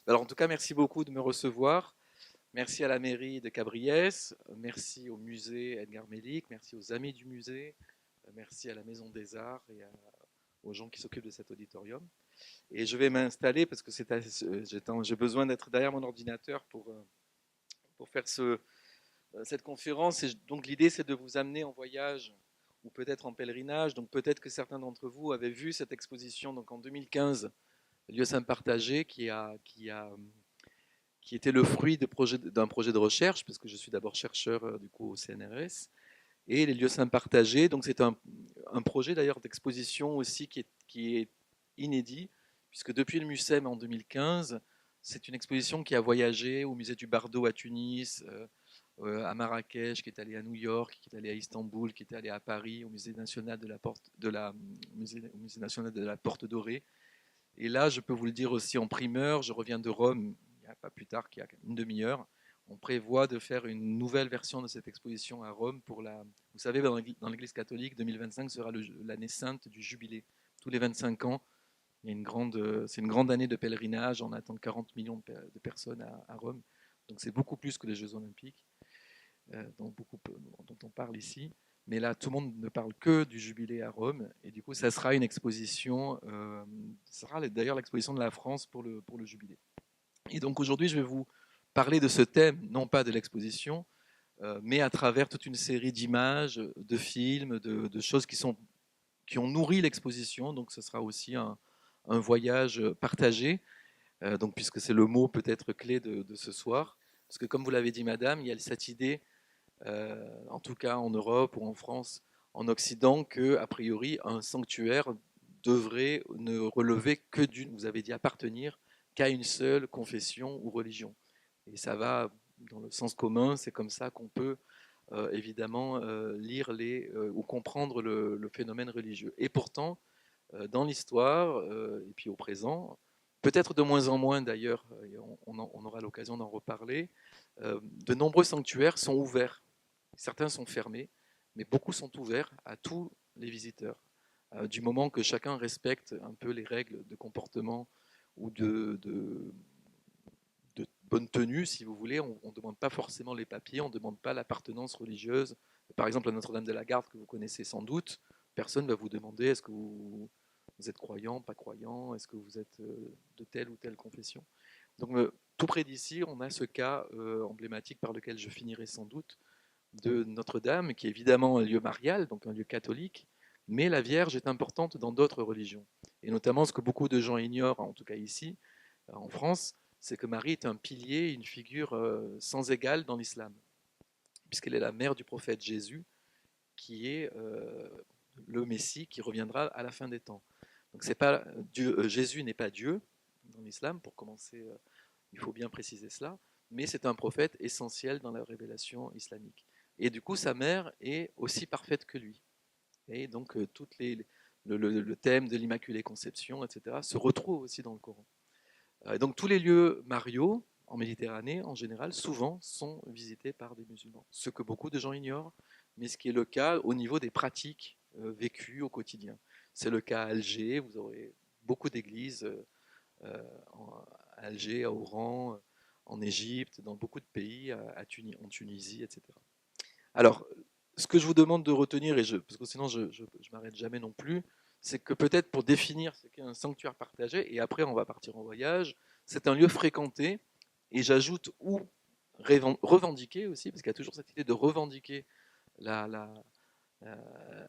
Alors en tout cas, merci beaucoup de me recevoir. Merci à la mairie de Cabriès, merci au musée Edgar Mélic, merci aux amis du musée, merci à la Maison des Arts et aux gens qui s'occupent de cet auditorium. Et je vais m'installer parce que j'ai besoin d'être derrière mon ordinateur pour faire cette conférence. Et donc l'idée, c'est de vous amener en voyage ou peut-être en pèlerinage. Donc peut-être que certains d'entre vous avaient vu cette exposition donc en 2015, Lieux Saints Partagés, qui était le fruit d'un projet de recherche, parce que je suis d'abord chercheur du coup au CNRS, et les lieux saints partagés. Donc c'est un projet d'ailleurs d'exposition aussi qui est inédit, puisque depuis le MUSEM en 2015, c'est une exposition qui a voyagé au musée du Bardo à Tunis, à Marrakech, qui est allé à New York, qui est allé à Istanbul, qui est allé à Paris, au musée national au musée national de la Porte Dorée. Et là, je peux vous le dire aussi en primeur, je reviens de Rome, il n'y a pas plus tard qu'il y a une demi-heure. On prévoit de faire une nouvelle version de cette exposition à Rome pour la. Vous savez, dans l'Église catholique, 2025 sera l'année sainte du jubilé. Tous les 25 ans, c'est une grande année de pèlerinage. On attend 40 millions de personnes à Rome. Donc c'est beaucoup plus que les Jeux Olympiques, dont on parle ici. Mais là, tout le monde ne parle que du jubilé à Rome. Et du coup, ça sera une exposition, ça sera d'ailleurs l'exposition de la France pour le jubilé. Et donc aujourd'hui, je vais vous parler de ce thème, non pas de l'exposition, mais à travers toute une série d'images, de films, de choses qui ont nourri l'exposition. Donc ce sera aussi un voyage partagé, donc, puisque c'est le mot peut-être clé de ce soir. Parce que comme vous l'avez dit, madame, il y a cette idée en tout cas en Europe ou en France, en Occident, que a priori un sanctuaire devrait ne relever que d'une, vous avez dit appartenir, qu'à une seule confession ou religion. Et ça va dans le sens commun, c'est comme ça qu'on peut évidemment lire ou comprendre le phénomène religieux. Et pourtant, dans l'histoire et puis au présent, peut-être de moins en moins d'ailleurs, on aura l'occasion d'en reparler, de nombreux sanctuaires sont ouverts. Certains sont fermés, mais beaucoup sont ouverts à tous les visiteurs. Du moment que chacun respecte un peu les règles de comportement ou de bonne tenue, si vous voulez, on ne demande pas forcément les papiers, on ne demande pas l'appartenance religieuse. Par exemple, à Notre-Dame de la Garde, que vous connaissez sans doute, personne ne va vous demander est-ce que vous êtes croyant, pas croyant, est-ce que vous êtes de telle ou telle confession. Donc, tout près d'ici, on a ce cas emblématique par lequel je finirai sans doute, de Notre-Dame, qui est évidemment un lieu marial, donc un lieu catholique, mais la Vierge est importante dans d'autres religions. Et notamment ce que beaucoup de gens ignorent, en tout cas ici, en France, c'est que Marie est un pilier, une figure sans égale dans l'islam, puisqu'elle est la mère du prophète Jésus, qui est le Messie qui reviendra à la fin des temps. Donc c'est pas Jésus n'est pas Dieu dans l'islam, pour commencer, il faut bien préciser cela, mais c'est un prophète essentiel dans la révélation islamique. Et du coup, sa mère est aussi parfaite que lui. Et donc, le thème de l'Immaculée Conception, etc., se retrouve aussi dans le Coran. Donc, tous les lieux mariaux en Méditerranée, en général, souvent sont visités par des musulmans. Ce que beaucoup de gens ignorent, mais ce qui est le cas au niveau des pratiques vécues au quotidien. C'est le cas à Alger, vous aurez beaucoup d'églises à Alger, à Oran, en Égypte, dans beaucoup de pays, en Tunisie, etc. Alors, ce que je vous demande de retenir, parce que sinon je ne m'arrête jamais non plus, c'est que peut-être pour définir ce qu'est un sanctuaire partagé, et après on va partir en voyage, c'est un lieu fréquenté, et j'ajoute ou revendiqué aussi, parce qu'il y a toujours cette idée de revendiquer la, la, la-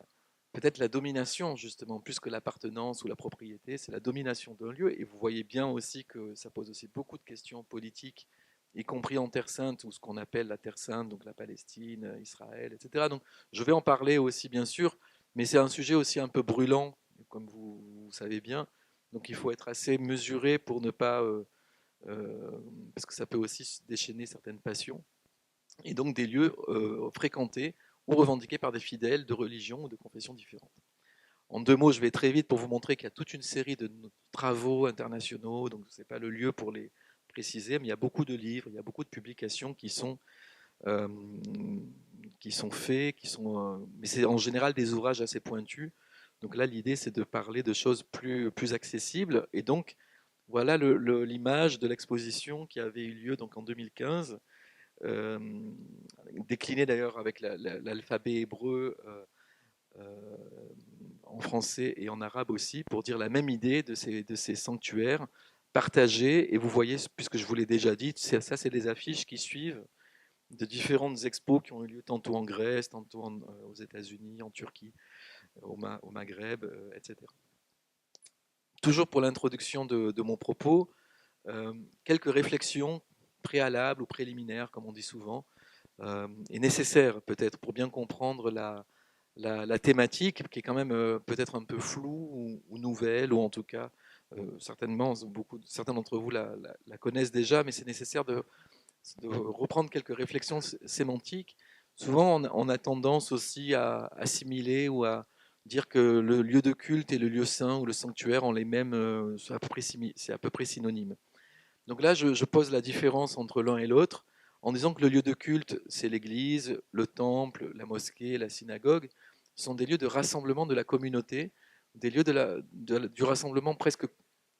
peut-être la domination, justement, plus que l'appartenance ou la propriété, c'est la domination d'un lieu, et vous voyez bien aussi que ça pose aussi beaucoup de questions politiques, y compris en Terre Sainte, ou ce qu'on appelle la Terre Sainte, donc la Palestine, Israël, etc. Donc je vais en parler aussi, bien sûr, mais c'est un sujet aussi un peu brûlant, comme vous savez bien, donc il faut être assez mesuré pour ne pas, parce que ça peut aussi déchaîner certaines passions, et donc des lieux fréquentés ou revendiqués par des fidèles de religions ou de confessions différentes. En deux mots, je vais très vite pour vous montrer qu'il y a toute une série de travaux internationaux, donc ce n'est pas le lieu pour les préciser, mais il y a beaucoup de livres, il y a beaucoup de publications euh, qui sont faits, mais c'est en général des ouvrages assez pointus. Donc là, l'idée, c'est de parler de choses plus accessibles, et donc Voilà l'image de l'exposition qui avait eu lieu donc en 2015, euh, déclinée d'ailleurs avec l'alphabet hébreu euh, en français et en arabe aussi, pour dire la même idée de ces sanctuaires partagés. Et vous voyez, puisque je vous l'ai déjà dit, ça c'est des affiches qui suivent de différentes expos qui ont eu lieu tantôt en Grèce, tantôt aux États-Unis, en Turquie, au Maghreb, etc. Toujours pour l'introduction de mon propos, quelques réflexions préalables ou préliminaires, comme on dit souvent, est nécessaire peut-être pour bien comprendre la thématique, qui est quand même peut-être un peu floue ou nouvelle, ou en tout cas, certainement, certains d'entre vous la connaissent déjà, mais c'est nécessaire de reprendre quelques réflexions sémantiques. Souvent, on a tendance aussi à assimiler ou à dire que le lieu de culte et le lieu saint ou le sanctuaire ont les mêmes, c'est à peu près synonyme. Donc là, je pose la différence entre l'un et l'autre en disant que le lieu de culte, c'est l'église, le temple, la mosquée, la synagogue, sont des lieux de rassemblement de la communauté, des lieux du rassemblement presque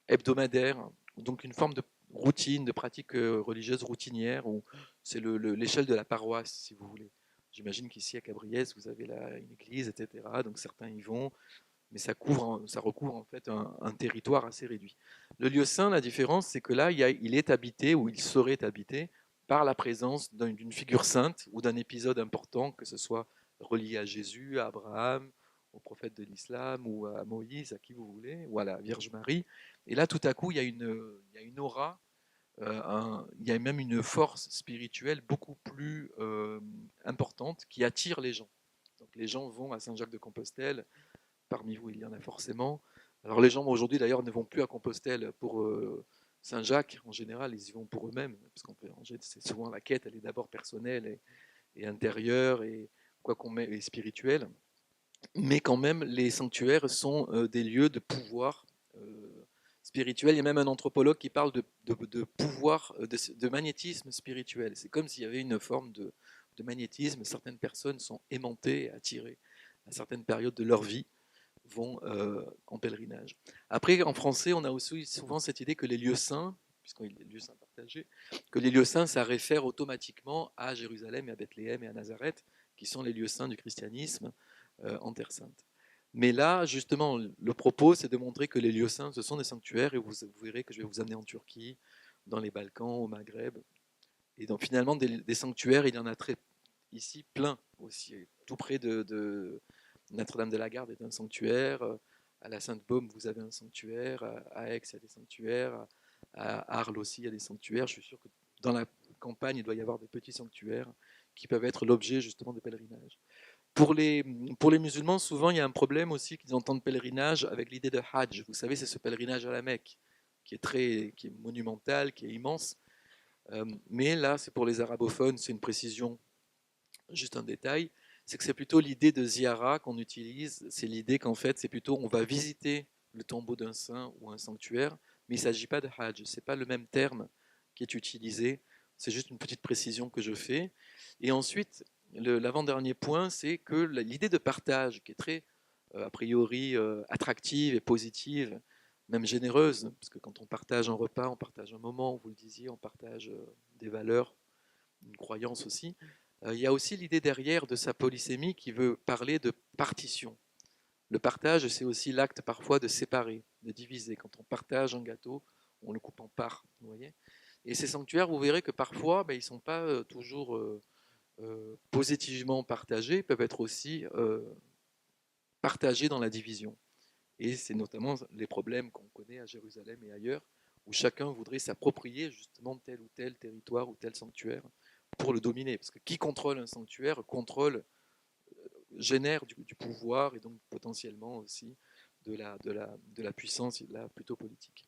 hebdomadaire, donc une forme de routine, de pratique religieuse routinière, où c'est l'échelle de la paroisse, si vous voulez. J'imagine qu'ici à Cabriès, vous avez une église, etc. Donc certains y vont, mais ça recouvre en fait un territoire assez réduit. Le lieu saint, la différence, c'est que là, il est habité ou il serait habité par la présence d'une figure sainte ou d'un épisode important, que ce soit relié à Jésus, à Abraham, au prophète de l'islam, ou à Moïse, à qui vous voulez, ou à la Vierge Marie. Et là, tout à coup, il y a une aura, il y a même une force spirituelle beaucoup plus importante qui attire les gens. Donc les gens vont à Saint-Jacques-de-Compostelle. Parmi vous, il y en a forcément. Alors les gens aujourd'hui d'ailleurs ne vont plus à Compostelle pour Saint-Jacques, en général, ils y vont pour eux-mêmes, parce qu'on peut, c'est souvent la quête, elle est d'abord personnelle et intérieure et quoi qu'on met et spirituelle. Mais quand même, les sanctuaires sont des lieux de pouvoir spirituel. Il y a même un anthropologue qui parle de pouvoir, de magnétisme spirituel. C'est comme s'il y avait une forme de magnétisme. Certaines personnes sont aimantées et attirées à certaines périodes de leur vie vont en pèlerinage. Après, en français, on a aussi souvent cette idée que les lieux saints, puisqu'on est les lieux saints partagés, que les lieux saints, ça réfère automatiquement à Jérusalem et à Bethléem et à Nazareth, qui sont les lieux saints du christianisme en Terre sainte. Mais là, justement, le propos, c'est de montrer que les lieux saints, ce sont des sanctuaires, et vous verrez que je vais vous amener en Turquie, dans les Balkans, au Maghreb. Et donc finalement, des sanctuaires, il y en a ici plein aussi. Tout près de Notre-Dame de la Garde est un sanctuaire. À la Sainte-Baume, vous avez un sanctuaire. À Aix, il y a des sanctuaires. À Arles aussi, il y a des sanctuaires. Je suis sûr que dans la campagne, il doit y avoir des petits sanctuaires qui peuvent être l'objet justement de pèlerinage. Pour les musulmans, souvent, il y a un problème aussi qu'ils entendent pèlerinage avec l'idée de Hajj. Vous savez, c'est ce pèlerinage à la Mecque qui est monumental, qui est immense. Mais là, c'est pour les arabophones, c'est une précision, juste un détail, c'est que c'est plutôt l'idée de ziyara qu'on utilise. C'est l'idée qu'en fait, c'est plutôt on va visiter le tombeau d'un saint ou un sanctuaire, mais il ne s'agit pas de Hajj. C'est pas le même terme qui est utilisé. C'est juste une petite précision que je fais. Et ensuite, l'avant-dernier point, c'est que l'idée de partage, qui est très, a priori, attractive et positive, même généreuse, parce que quand on partage un repas, on partage un moment, vous le disiez, on partage des valeurs, une croyance aussi. Il y a aussi l'idée derrière de sa polysémie qui veut parler de partition. Le partage, c'est aussi l'acte parfois de séparer, de diviser. Quand on partage un gâteau, on le coupe en parts. Vous voyez. Et ces sanctuaires, vous verrez que parfois, ben, ils ne sont pas toujours positivement partagés, ils peuvent être aussi partagés dans la division. Et c'est notamment les problèmes qu'on connaît à Jérusalem et ailleurs, où chacun voudrait s'approprier justement tel ou tel territoire ou tel sanctuaire pour le dominer. Parce que qui contrôle un sanctuaire génère du pouvoir et donc potentiellement aussi de la puissance, là plutôt politique.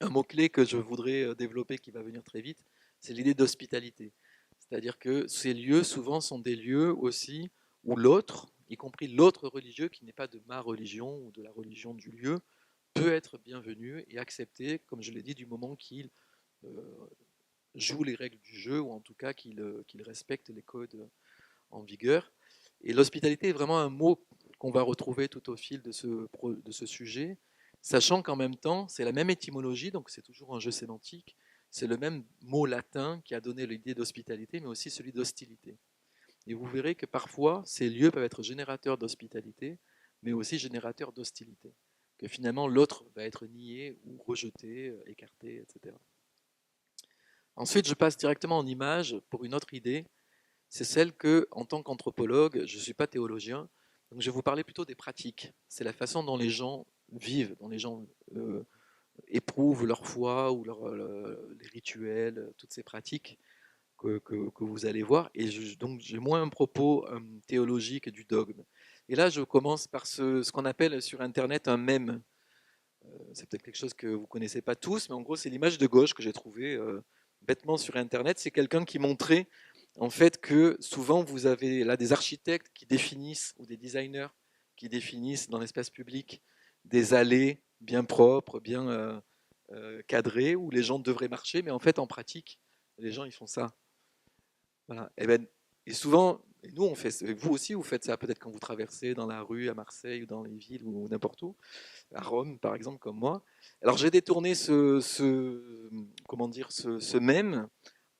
Un mot-clé que je voudrais développer qui va venir très vite, c'est l'idée d'hospitalité. C'est-à-dire que ces lieux, souvent, sont des lieux aussi où l'autre, y compris l'autre religieux qui n'est pas de ma religion ou de la religion du lieu, peut être bienvenu et accepté, comme je l'ai dit, du moment qu'il joue les règles du jeu ou en tout cas qu'il respecte les codes en vigueur. Et l'hospitalité est vraiment un mot qu'on va retrouver tout au fil de ce sujet. Sachant qu'en même temps, c'est la même étymologie, donc c'est toujours un jeu sémantique, c'est le même mot latin qui a donné l'idée d'hospitalité, mais aussi celui d'hostilité. Et vous verrez que parfois, ces lieux peuvent être générateurs d'hospitalité, mais aussi générateurs d'hostilité. Que finalement, l'autre va être nié ou rejeté, écarté, etc. Ensuite, je passe directement en image pour une autre idée. C'est celle que, en tant qu'anthropologue, je ne suis pas théologien, donc je vais vous parler plutôt des pratiques. C'est la façon dont les gens vivent, dont les gens éprouvent leur foi ou les rituels, toutes ces pratiques que vous allez voir. Et donc j'ai moins un propos théologique du dogme. Et là, je commence par ce qu'on appelle sur Internet un mème. C'est peut-être quelque chose que vous ne connaissez pas tous, mais en gros, c'est l'image de gauche que j'ai trouvée bêtement sur Internet. C'est quelqu'un qui montrait en fait que souvent vous avez là des architectes qui définissent, ou des designers qui définissent dans l'espace public des allées bien propres, bien cadrées, où les gens devraient marcher, mais en fait en pratique, les gens ils font ça. Voilà. Et souvent, et nous on fait, vous aussi vous faites ça peut-être quand vous traversez dans la rue à Marseille ou dans les villes ou n'importe où, à Rome par exemple comme moi. Alors j'ai détourné comment dire, ce mème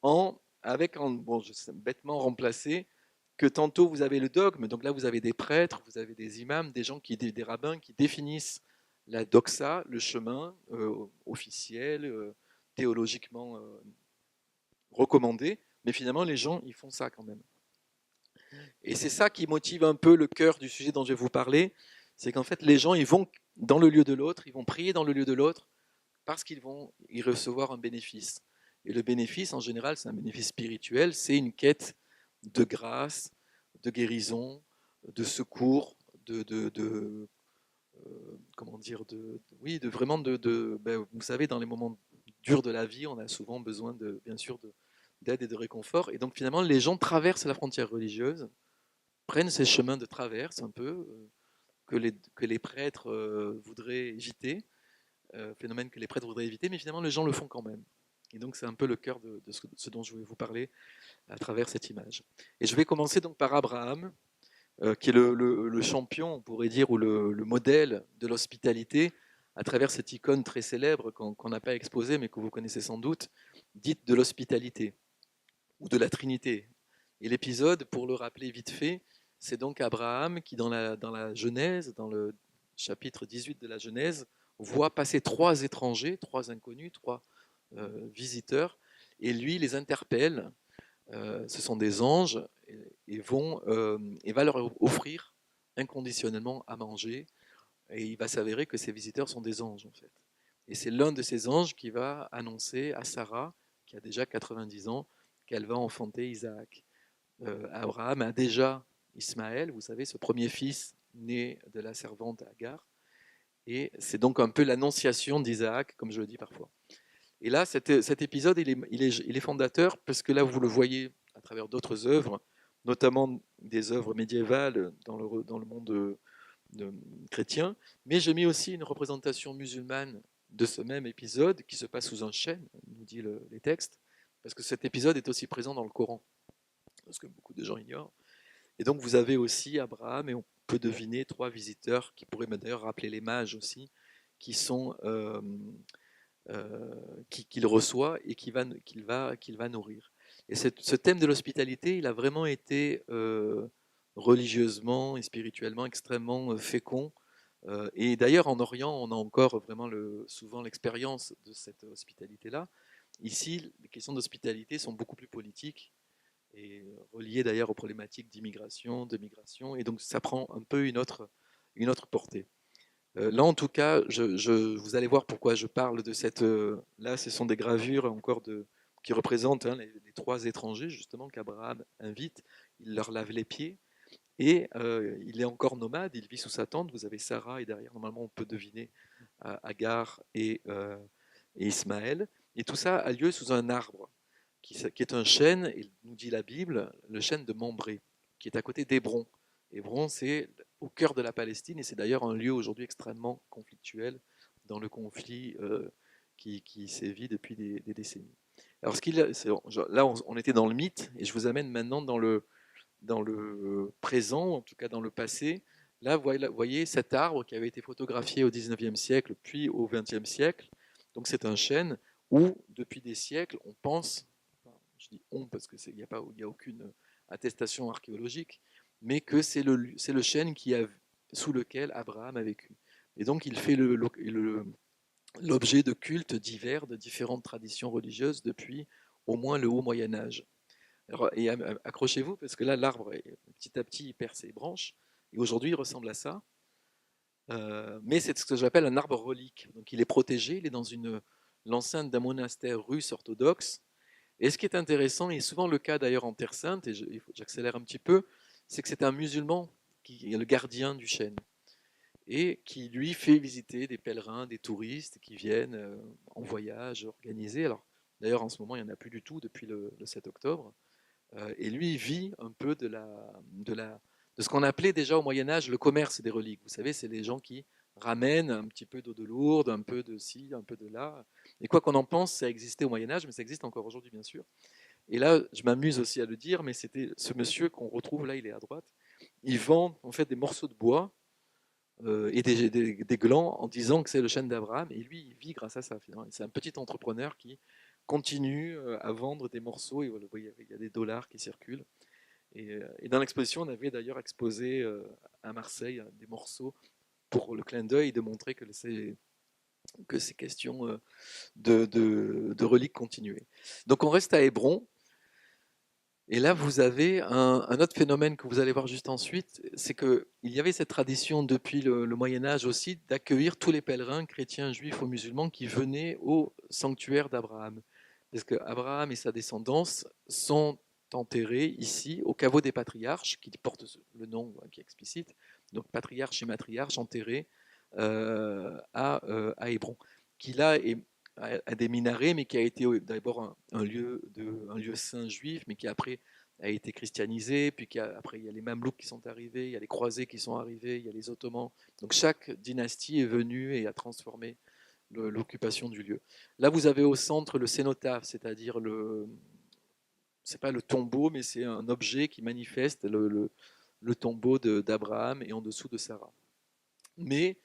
bon, je sais, bêtement remplacé que tantôt vous avez le dogme, donc là vous avez des prêtres, vous avez des imams, des gens des rabbins qui définissent la doxa, le chemin officiel, théologiquement recommandé, mais finalement les gens ils font ça quand même. Et c'est ça qui motive un peu le cœur du sujet dont je vais vous parler, c'est qu'en fait les gens ils vont dans le lieu de l'autre, ils vont prier dans le lieu de l'autre parce qu'ils vont y recevoir un bénéfice. Et le bénéfice en général c'est un bénéfice spirituel, c'est une quête de grâce, de guérison, de secours, comment dire, oui, de vraiment ben, vous savez, dans les moments durs de la vie, on a souvent besoin bien sûr, d'aide et de réconfort. Et donc finalement, les gens traversent la frontière religieuse, prennent ces chemins de traverse un peu que les prêtres voudraient éviter, phénomène que les prêtres voudraient éviter, mais finalement les gens le font quand même. Et donc c'est un peu le cœur de ce dont je voulais vous parler à travers cette image. Et je vais commencer donc par Abraham, qui est le champion, on pourrait dire, ou le modèle de l'hospitalité, à travers cette icône très célèbre qu'on n'a pas exposée, mais que vous connaissez sans doute, dite de l'hospitalité, ou de la Trinité. Et l'épisode, pour le rappeler vite fait, c'est donc Abraham qui, dans la Genèse, dans le chapitre 18 de la Genèse, voit passer trois étrangers, trois inconnus, trois visiteurs, et lui les interpelle. Ce sont des anges et va leur offrir inconditionnellement à manger. Et il va s'avérer que ces visiteurs sont des anges en fait. Et c'est l'un de ces anges qui va annoncer à Sarah, qui a déjà 90 ans, qu'elle va enfanter Isaac. Abraham a déjà Ismaël, vous savez, ce premier fils né de la servante Agar. Et c'est donc un peu l'annonciation d'Isaac, comme je le dis parfois. Et là, cet épisode, il est fondateur parce que là, vous le voyez à travers d'autres œuvres, notamment des œuvres médiévales dans le monde chrétien, mais j'ai mis aussi une représentation musulmane de ce même épisode qui se passe sous un chêne, nous dit les textes, parce que cet épisode est aussi présent dans le Coran, parce que beaucoup de gens ignorent. Et donc vous avez aussi Abraham, et on peut deviner trois visiteurs qui pourraient d'ailleurs rappeler les mages aussi, qui sont qu'il reçoit et qu'il va nourrir. Et ce thème de l'hospitalité, il a vraiment été religieusement et spirituellement extrêmement fécond. Et d'ailleurs, en Orient, on a encore vraiment souvent l'expérience de cette hospitalité-là. Ici, les questions d'hospitalité sont beaucoup plus politiques et reliées d'ailleurs aux problématiques d'immigration, de migration. Et donc, ça prend un peu une autre portée. Là, en tout cas, vous allez voir pourquoi je parle de cette. Là, ce sont des gravures encore qui représentent les trois étrangers, justement, qu'Abraham invite. Il leur lave les pieds. Et il est encore nomade, il vit sous sa tente. Vous avez Sarah, et derrière, normalement, on peut deviner Agar et Ismaël. Et tout ça a lieu sous un arbre, qui est un chêne, et nous dit la Bible, le chêne de Mambré, qui est à côté d'Hébron. Hébron, c'est au cœur de la Palestine, et c'est d'ailleurs un lieu aujourd'hui extrêmement conflictuel dans le conflit qui sévit depuis des décennies. Alors, là, on était dans le mythe, et je vous amène maintenant dans le présent, en tout cas dans le passé, Là, vous voyez cet arbre qui avait été photographié au 19e siècle, puis au 20e siècle. Donc c'est un chêne où, depuis des siècles, on pense, enfin, je dis on parce qu'il n'y a, il y a aucune attestation archéologique, mais que c'est le chêne sous lequel Abraham a vécu. Et donc il fait l'objet de cultes divers de différentes traditions religieuses depuis au moins le haut Moyen Âge. Alors, et accrochez-vous parce que là, l'arbre, petit à petit, il perd ses branches. Et aujourd'hui, il ressemble à ça. Mais c'est ce que j'appelle un arbre relique. Donc il est protégé, il est dans l'enceinte d'un monastère russe orthodoxe. Et ce qui est intéressant, et souvent le cas d'ailleurs en Terre Sainte, et j'accélère un petit peu, c'est que c'est un musulman qui est le gardien du chêne et qui lui fait visiter des pèlerins, des touristes qui viennent en voyage organisé. Alors d'ailleurs en ce moment il n'y en a plus du tout depuis le 7 octobre. Et lui il vit un peu de ce qu'on appelait déjà au Moyen Âge le commerce des reliques. Vous savez, c'est les gens qui ramènent un petit peu d'eau de Lourdes, un peu de ci, un peu de là. Et quoi qu'on en pense, ça existait au Moyen Âge, mais ça existe encore aujourd'hui bien sûr. Et là, je m'amuse aussi à le dire, mais c'était ce monsieur qu'on retrouve là, il est à droite. Il vend en fait des morceaux de bois et des glands en disant que c'est le chêne d'Abraham. Et lui, il vit grâce à ça. C'est un petit entrepreneur qui continue à vendre des morceaux. Et voilà, vous voyez, il y a des dollars qui circulent. Et dans l'exposition, on avait d'ailleurs exposé à Marseille des morceaux pour le clin d'œil de montrer que ces questions de reliques continuaient. Donc on reste à Hébron. Et là, vous avez un autre phénomène que vous allez voir juste ensuite, c'est qu'il y avait cette tradition depuis le Moyen Âge aussi d'accueillir tous les pèlerins, chrétiens, juifs ou musulmans, qui venaient au sanctuaire d'Abraham. Parce que Abraham et sa descendance sont enterrés ici, au caveau des patriarches, qui porte le nom qui est explicite, donc patriarche et matriarche enterrés à Hébron, qui là est à des minarets, mais qui a été d'abord un lieu saint juif, mais qui après a été christianisé, puis après il y a les Mamelouks qui sont arrivés, il y a les croisés qui sont arrivés, il y a les Ottomans. Donc chaque dynastie est venue et a transformé l'occupation du lieu. Là, vous avez au centre le cénotaphe, c'est-à-dire c'est pas le tombeau, mais c'est un objet qui manifeste le tombeau d'Abraham et en dessous de Sarah. Mais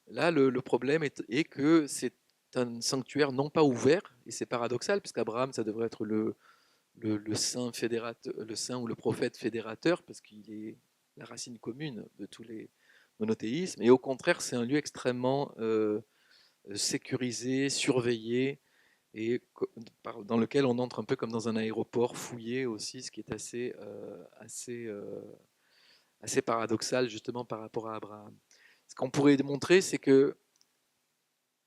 là, le problème est que c'est un sanctuaire non pas ouvert, et c'est paradoxal, puisqu'Abraham, ça devrait être le saint fédérateur, le saint ou le prophète fédérateur, parce qu'il est la racine commune de tous les monothéismes, et au contraire, c'est un lieu extrêmement sécurisé, surveillé, et dans lequel on entre un peu comme dans un aéroport, fouillé aussi, ce qui est assez paradoxal justement par rapport à Abraham. Ce qu'on pourrait démontrer, c'est que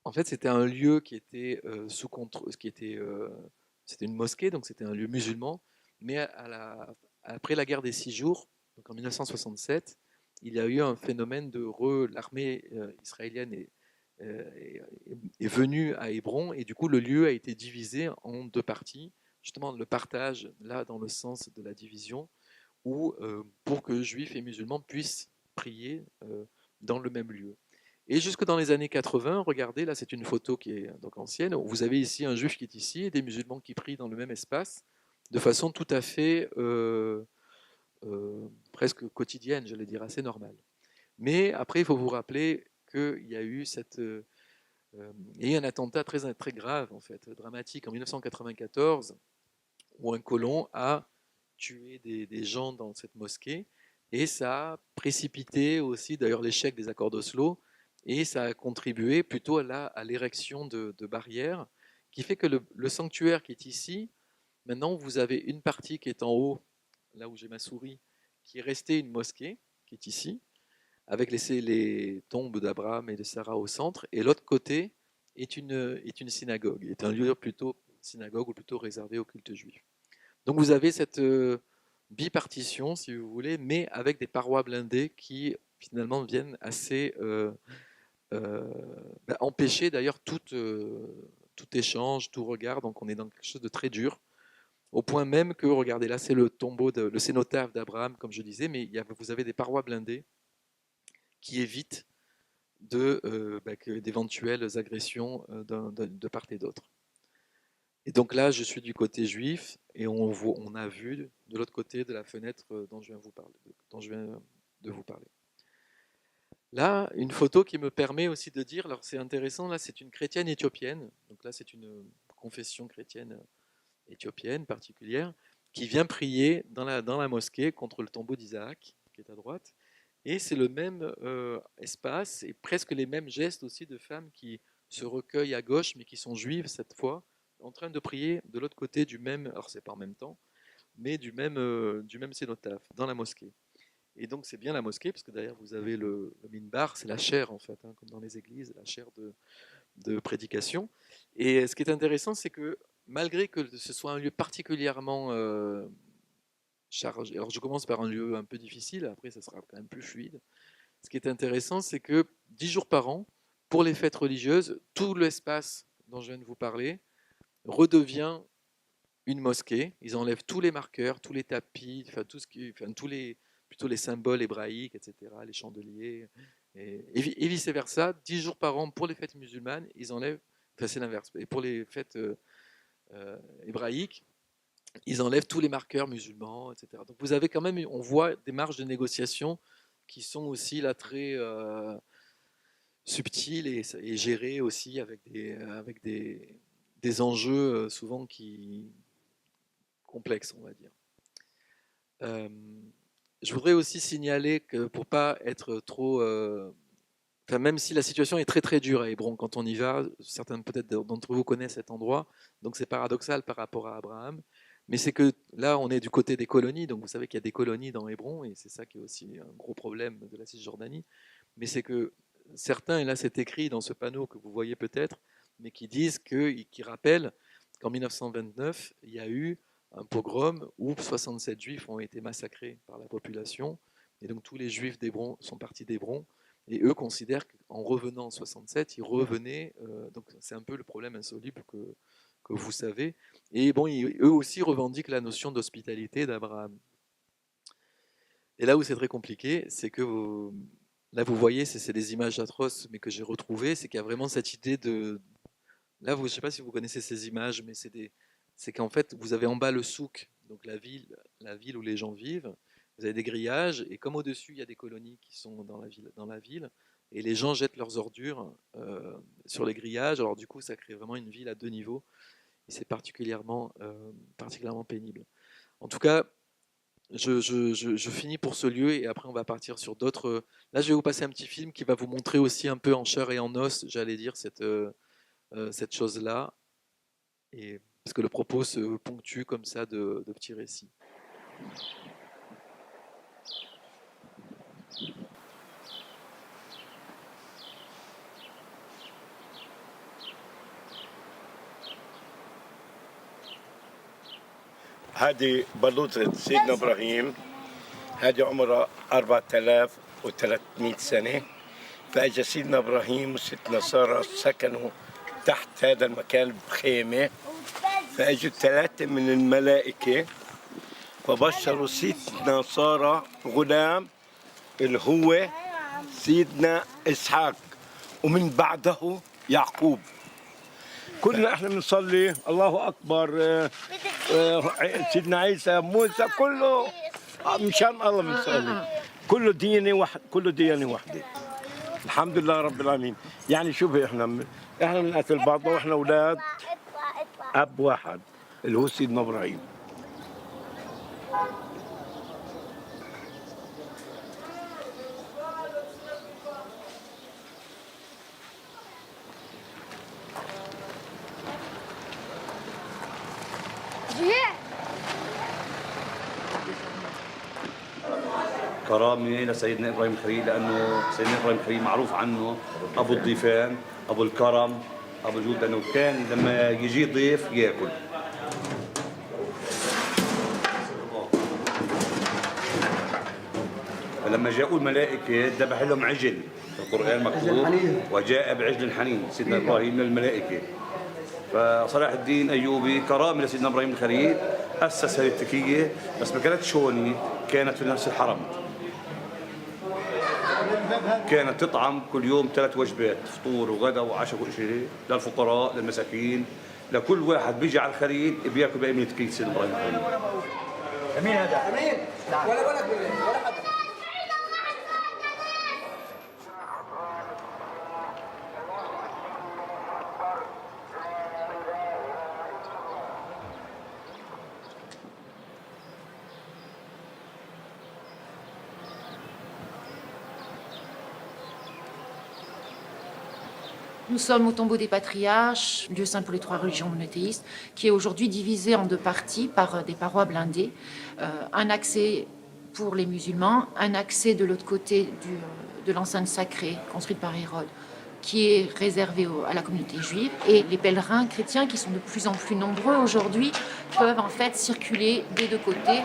en fait, c'était un lieu qui était sous contrôle, c'était une mosquée, donc c'était un lieu musulman. Mais après la guerre des 6 jours, donc en 1967, il y a eu un phénomène l'armée israélienne est venue à Hébron et du coup le lieu a été divisé en deux parties. Justement, le partage là dans le sens de la division, où pour que juifs et musulmans puissent prier dans le même lieu. Et jusque dans les années 80, regardez, là c'est une photo qui est donc ancienne, vous avez ici un juif qui est ici et des musulmans qui prient dans le même espace, de façon tout à fait presque quotidienne, j'allais dire, assez normale. Mais après, il faut vous rappeler qu'il y a eu un attentat très, très grave, en fait, dramatique, en 1994, où un colon a tué des gens dans cette mosquée, et ça a précipité aussi d'ailleurs l'échec des accords d'Oslo, et ça a contribué plutôt à l'érection de barrières, qui fait que le sanctuaire qui est ici, maintenant vous avez une partie qui est en haut, là où j'ai ma souris, qui est restée une mosquée, qui est ici, avec les tombes d'Abraham et de Sarah au centre, et l'autre côté est une synagogue, est un lieu plutôt synagogue ou plutôt réservé au culte juif. Donc vous avez cette bipartition, si vous voulez, mais avec des parois blindées qui finalement viennent assez empêcher d'ailleurs tout échange, tout regard. Donc on est dans quelque chose de très dur, au point même que, regardez, là c'est le tombeau, le cénotaphe d'Abraham, comme je disais, mais vous avez des parois blindées qui évitent d'éventuelles agressions de part et d'autre. Et donc là, je suis du côté juif et on a vu de l'autre côté de la fenêtre dont je viens de vous parler. Là, une photo qui me permet aussi de dire, alors c'est intéressant, là c'est une chrétienne éthiopienne, donc là c'est une confession chrétienne éthiopienne particulière, qui vient prier dans la mosquée contre le tombeau d'Isaac, qui est à droite. Et c'est le même espace et presque les mêmes gestes aussi de femmes qui se recueillent à gauche, mais qui sont juives cette fois, en train de prier de l'autre côté du même, alors c'est pas en même temps, mais du même cénotaphe, dans la mosquée. Et donc c'est bien la mosquée, parce que derrière vous avez le minbar, c'est la chaire en fait, hein, comme dans les églises, la chaire de prédication. Et ce qui est intéressant, c'est que malgré que ce soit un lieu particulièrement chargé, alors je commence par un lieu un peu difficile, après ça sera quand même plus fluide. Ce qui est intéressant, c'est que 10 jours par an, pour les fêtes religieuses, tout l'espace dont je viens de vous parler redevient une mosquée. Ils enlèvent tous les marqueurs, tous les tapis, enfin, tout ce qui, enfin, tous les, plutôt les symboles hébraïques, etc., les chandeliers, et vice-versa. 10 jours par an, pour les fêtes musulmanes, ils enlèvent, enfin c'est l'inverse, et pour les fêtes hébraïques, ils enlèvent tous les marqueurs musulmans, etc. Donc vous avez quand même, on voit des marges de négociation qui sont aussi là très subtiles et gérées aussi avec des enjeux souvent qui complexes, on va dire. Euh, je voudrais aussi signaler que pour pas être trop, enfin, même si la situation est très très dure à Hébron quand on y va, certains peut-être d'entre vous connaissent cet endroit, donc c'est paradoxal par rapport à Abraham, mais c'est que là on est du côté des colonies, donc vous savez qu'il y a des colonies dans Hébron et c'est ça qui est aussi un gros problème de la Cisjordanie, mais c'est que certains, et là c'est écrit dans ce panneau que vous voyez peut-être, mais qui disent qui rappellent qu'en 1929 il y a eu un pogrom où 67 juifs ont été massacrés par la population, et donc tous les juifs d'Hébron sont partis d'Hébron. Et eux considèrent qu'en revenant en 67, ils revenaient. Donc c'est un peu le problème insoluble que vous savez. Et bon, eux aussi revendiquent la notion d'hospitalité d'Abraham. Et là où c'est très compliqué, c'est que là vous voyez, c'est des images atroces, mais que j'ai retrouvées, c'est qu'il y a vraiment cette idée de. Là, je ne sais pas si vous connaissez ces images, mais c'est qu'en fait, vous avez en bas le souk, donc la ville où les gens vivent. Vous avez des grillages, et comme au-dessus, il y a des colonies qui sont dans la ville, et les gens jettent leurs ordures sur les grillages. Alors du coup, ça crée vraiment une ville à deux niveaux, et c'est particulièrement pénible. En tout cas, je finis pour ce lieu, et après on va partir sur d'autres. Là, je vais vous passer un petit film qui va vous montrer aussi un peu en chair et en os, j'allais dire, cette chose-là. Et parce que le propos se ponctue comme ça de petits récits. هذه بلوطة سيدنا إبراهيم. هذه عمرها 4300 سنة. فأجا سيدنا إبراهيم وستنا سارة سكنوا تحت هذا المكان بخيمة. فأجوا 3 من الملائكة فبشروا سيدنا سارة غلام اللي هو سيدنا إسحاق ومن بعده يعقوب. كلنا احنا بنصلي الله اكبر سيدنا عيسى موسى كله مشان الله بنصلي. كله دينه واحد، كله ديانه واحده. الحمد لله رب العالمين. يعني شوفي احنا بنقتل بعضنا واحنا اولاد اب واحد اللي هو سيدنا ابراهيم. كرامة لسيدنا إبراهيم الخليل، لأنه سيدنا إبراهيم الخليل معروف عنه أبو الضيفان، أبو الكرم، أبو الجود، لأنه كان لما يجي ضيف يأكل. فلما جاءوا الملائكة ذبح لهم عجل، في القرآن مكتوب وجاء بعجل حنين سيدنا إبراهيم من الملائكة. فصلاح الدين أيوبي كرامة لسيدنا إبراهيم الخليل أسس هذه التكية، بس ما كانتش هون، كانت في نفس الحرم. كانت تطعم كل يوم 3 وجبات، فطور وغدا وعشاء وكل شيء، للفقراء للمساكين، لكل واحد بيجي على الخليل بياكل بقى من تكية سيدنا إبراهيم الخليل. أمين هذا؟ أمين؟ نعم. ولا ولد ولا حدا. Nous sommes au tombeau des patriarches, lieu saint pour les 3 religions monothéistes, qui est aujourd'hui divisé en 2 parties par des parois blindées. Un accès pour les musulmans, un accès de l'autre côté de l'enceinte sacrée construite par Hérode, qui est réservé à la communauté juive. Et les pèlerins chrétiens, qui sont de plus en plus nombreux aujourd'hui, peuvent en fait circuler des 2 côtés.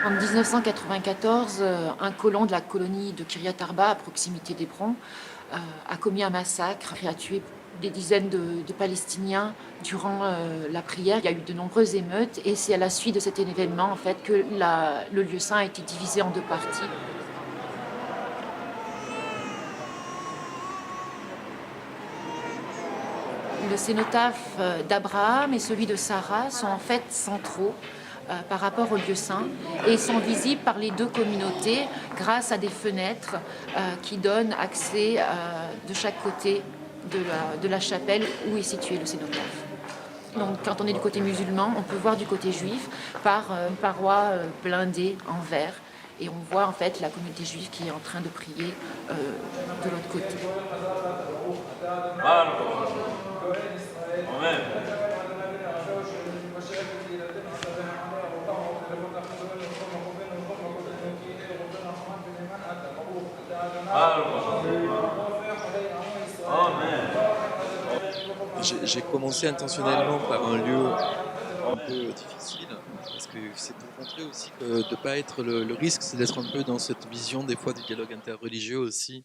En 1994, un colon de la colonie de Kiryat Arba, à proximité d'Hébron, a commis un massacre et a tué des dizaines de Palestiniens durant la prière. Il y a eu de nombreuses émeutes et c'est à la suite de cet événement en fait, que le lieu saint a été divisé en 2 parties. Le cénotaphe d'Abraham et celui de Sarah sont en fait centraux par rapport au lieu saint et sont visibles par les 2 communautés grâce à des fenêtres qui donnent accès de chaque côté de la chapelle où est situé le cénotaphe. Donc quand on est du côté musulman, on peut voir du côté juif par une paroi blindée en verre et on voit en fait la communauté juive qui est en train de prier de l'autre côté. Amen. J'ai commencé intentionnellement par un lieu un peu difficile, parce que c'est pour montrer aussi que de ne pas être le risque, c'est d'être un peu dans cette vision des fois du dialogue interreligieux aussi,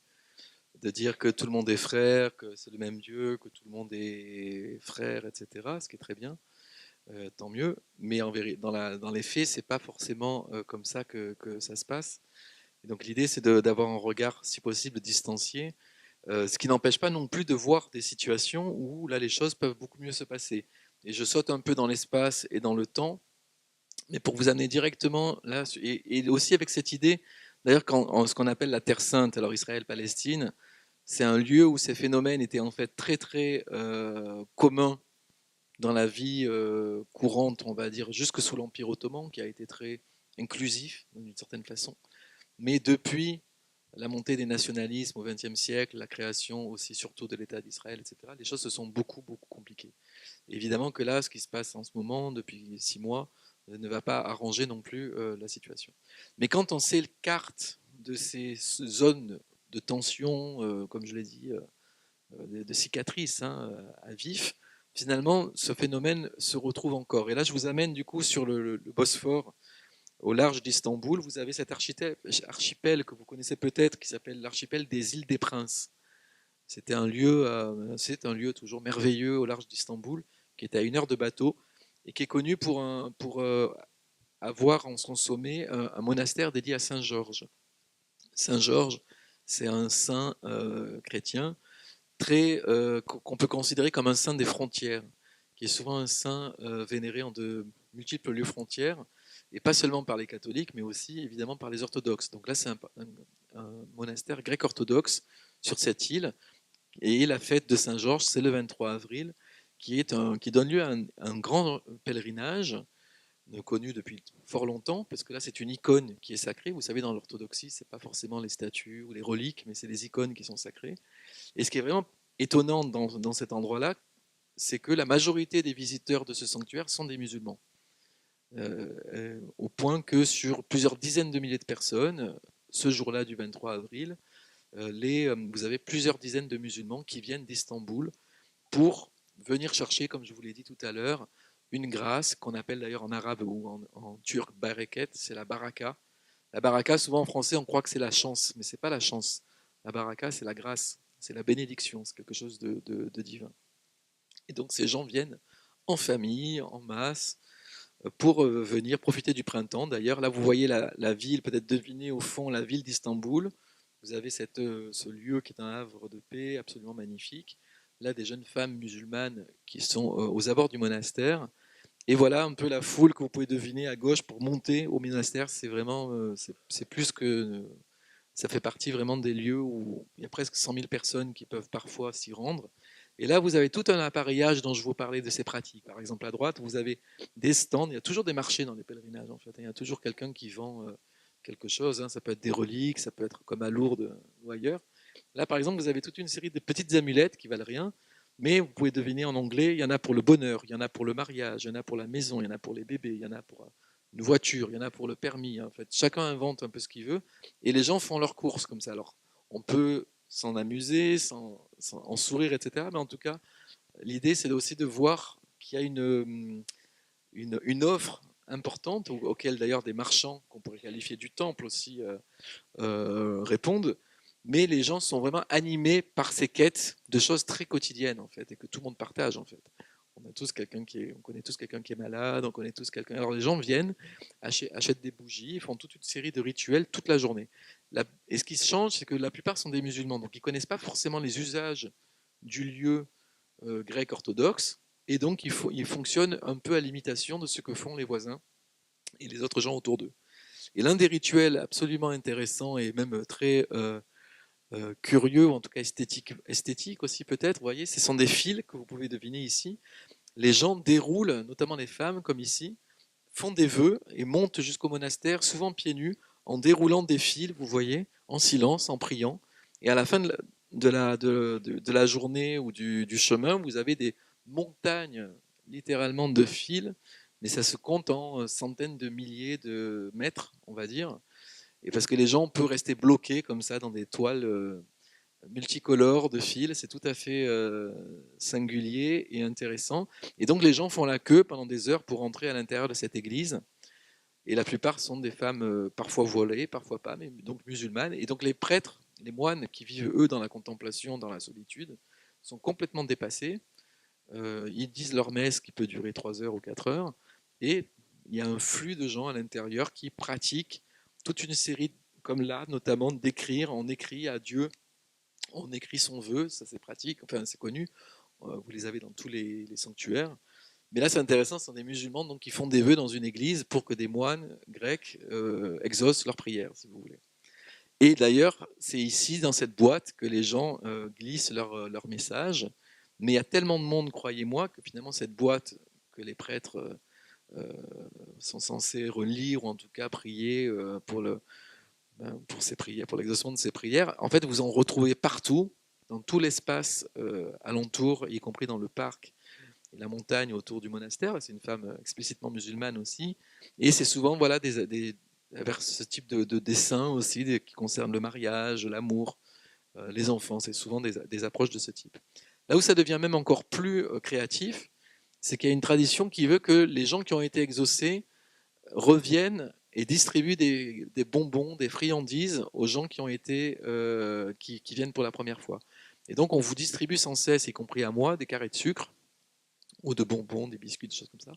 de dire que tout le monde est frère, que c'est le même Dieu, que tout le monde est frère, etc., ce qui est très bien, tant mieux, mais dans les faits, c'est pas forcément comme ça que ça se passe. Et donc l'idée, c'est d'avoir un regard, si possible, distancié, ce qui n'empêche pas non plus de voir des situations où là les choses peuvent beaucoup mieux se passer. Et je saute un peu dans l'espace et dans le temps, mais pour vous amener directement là, et aussi avec cette idée, d'ailleurs, ce qu'on appelle la Terre Sainte, alors Israël-Palestine, c'est un lieu où ces phénomènes étaient en fait très très communs dans la vie courante, on va dire, jusque sous l'Empire ottoman, qui a été très inclusif d'une certaine façon. Mais depuis la montée des nationalismes au XXe siècle, la création aussi surtout de l'État d'Israël, etc., les choses se sont beaucoup, beaucoup compliquées. Et évidemment que là, ce qui se passe en ce moment, depuis 6 mois, ne va pas arranger non plus la situation. Mais quand on s'écarte de ces zones de tension, comme je l'ai dit, de cicatrices à vif, finalement, ce phénomène se retrouve encore. Et là, je vous amène du coup sur le Bosphore, au large d'Istanbul. Vous avez cet archipel que vous connaissez peut-être, qui s'appelle l'archipel des îles des Princes. C'est un lieu toujours merveilleux au large d'Istanbul, qui est à 1 heure de bateau et qui est connu pour avoir en son sommet un monastère dédié à Saint Georges. Saint Georges, c'est un saint chrétien qu'on peut considérer comme un saint des frontières, qui est souvent un saint vénéré en de multiples lieux frontières, et pas seulement par les catholiques, mais aussi évidemment par les orthodoxes. Donc là, c'est un monastère grec-orthodoxe sur cette île, et la fête de Saint-Georges, c'est le 23 avril, qui donne lieu à un grand pèlerinage, connu depuis fort longtemps, parce que là, c'est une icône qui est sacrée. Vous savez, dans l'orthodoxie, ce n'est pas forcément les statues ou les reliques, mais c'est les icônes qui sont sacrées. Et ce qui est vraiment étonnant dans cet endroit-là, c'est que la majorité des visiteurs de ce sanctuaire sont des musulmans. Au point que sur plusieurs dizaines de milliers de personnes, ce jour-là du 23 avril, vous avez plusieurs dizaines de musulmans qui viennent d'Istanbul pour venir chercher, comme je vous l'ai dit tout à l'heure, une grâce qu'on appelle d'ailleurs en arabe ou en turc bareket, c'est la baraka. La baraka, souvent en français, on croit que c'est la chance, mais ce n'est pas la chance. La baraka, c'est la grâce, c'est la bénédiction, c'est quelque chose de divin. Et donc ces gens viennent en famille, en masse, pour venir profiter du printemps. D'ailleurs, là, vous voyez la ville, peut-être deviner au fond la ville d'Istanbul. Vous avez ce lieu qui est un havre de paix absolument magnifique. Là, des jeunes femmes musulmanes qui sont aux abords du monastère. Et voilà un peu la foule que vous pouvez deviner à gauche pour monter au monastère. C'est vraiment, c'est plus que... Ça fait partie vraiment des lieux où il y a presque 100 000 personnes qui peuvent parfois s'y rendre. Et là, vous avez tout un appareillage dont je vous parlais de ces pratiques. Par exemple, à droite, vous avez des stands. Il y a toujours des marchés dans les pèlerinages, en fait. Il y a toujours quelqu'un qui vend quelque chose. Ça peut être des reliques, ça peut être comme à Lourdes ou ailleurs. Là, par exemple, vous avez toute une série de petites amulettes qui valent rien, mais vous pouvez deviner en anglais, il y en a pour le bonheur, il y en a pour le mariage, il y en a pour la maison, il y en a pour les bébés, il y en a pour une voiture, il y en a pour le permis. En fait, chacun invente un peu ce qu'il veut, et les gens font leurs courses comme ça. Alors, on peut s'en amuser, en sourire, etc. Mais en tout cas, l'idée, c'est aussi de voir qu'il y a une offre importante, auquel d'ailleurs des marchands, qu'on pourrait qualifier du temple aussi, répondent. Mais les gens sont vraiment animés par ces quêtes de choses très quotidiennes, en fait, et que tout le monde partage, en fait. On connaît tous quelqu'un qui est malade, on connaît tous quelqu'un. Alors les gens viennent, achètent des bougies, font toute une série de rituels toute la journée. Et ce qui change, c'est que la plupart sont des musulmans, donc ils ne connaissent pas forcément les usages du lieu grec orthodoxe, et donc ils fonctionnent un peu à l'imitation de ce que font les voisins et les autres gens autour d'eux. Et l'un des rituels absolument intéressants et même très curieux, ou en tout cas esthétique aussi peut-être, vous voyez, ce sont des fils que vous pouvez deviner ici. Les gens déroulent, notamment les femmes comme ici, font des vœux et montent jusqu'au monastère, souvent pieds nus, en déroulant des fils, vous voyez, en silence, en priant. Et à la fin de la journée ou du chemin, vous avez des montagnes littéralement de fils, mais ça se compte en centaines de milliers de mètres, on va dire. Et parce que les gens peuvent rester bloqués comme ça dans des toiles multicolores de fils, c'est tout à fait singulier et intéressant. Et donc les gens font la queue pendant des heures pour entrer à l'intérieur de cette église. Et la plupart sont des femmes parfois voilées, parfois pas, mais donc musulmanes. Et donc les prêtres, les moines qui vivent eux dans la contemplation, dans la solitude, sont complètement dépassés. Ils disent leur messe qui peut durer 3 heures ou 4 heures. Et il y a un flux de gens à l'intérieur qui pratiquent toute une série, comme là notamment, d'écrire. On écrit à Dieu, on écrit son vœu, ça c'est pratique, enfin c'est connu, vous les avez dans tous les sanctuaires. Mais là c'est intéressant, ce sont des musulmans donc, qui font des vœux dans une église pour que des moines grecs exaucent leurs prières, si vous voulez. Et d'ailleurs, c'est ici, dans cette boîte, que les gens glissent leur message. Mais il y a tellement de monde, croyez-moi, que finalement cette boîte que les prêtres sont censés relire ou en tout cas prier pour ces prières, pour l'exaucement de ces prières, en fait, vous en retrouvez partout, dans tout l'espace alentour, y compris dans le parc et la montagne autour du monastère. C'est une femme explicitement musulmane aussi, et c'est souvent voilà vers ce type de dessins aussi qui concernent le mariage, l'amour, les enfants. C'est souvent des approches de ce type. Là où ça devient même encore plus créatif, c'est qu'il y a une tradition qui veut que les gens qui ont été exaucés reviennent et distribuent des bonbons, des friandises aux gens qui ont été, qui viennent pour la première fois. Et donc on vous distribue sans cesse, y compris à moi, des carrés de sucre ou de bonbons, des biscuits, des choses comme ça.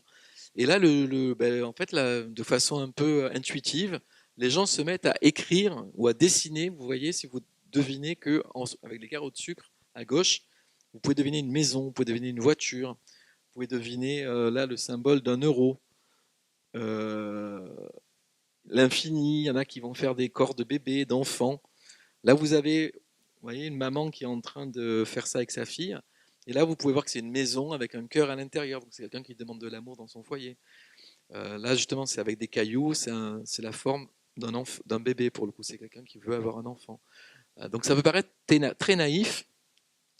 Et là, en fait, de façon un peu intuitive, les gens se mettent à écrire ou à dessiner. Vous voyez, si vous devinez que avec les carreaux de sucre à gauche, vous pouvez deviner une maison, vous pouvez deviner une voiture, vous pouvez deviner là le symbole d'un euro, l'infini. Il y en a qui vont faire des corps de bébés, d'enfants. Là, vous avez, vous voyez, une maman qui est en train de faire ça avec sa fille. Et là, vous pouvez voir que c'est une maison avec un cœur à l'intérieur. Donc, c'est quelqu'un qui demande de l'amour dans son foyer. Là, justement, c'est avec des cailloux. C'est la forme d'un bébé, pour le coup. C'est quelqu'un qui veut avoir un enfant. Donc, ça peut paraître très naïf,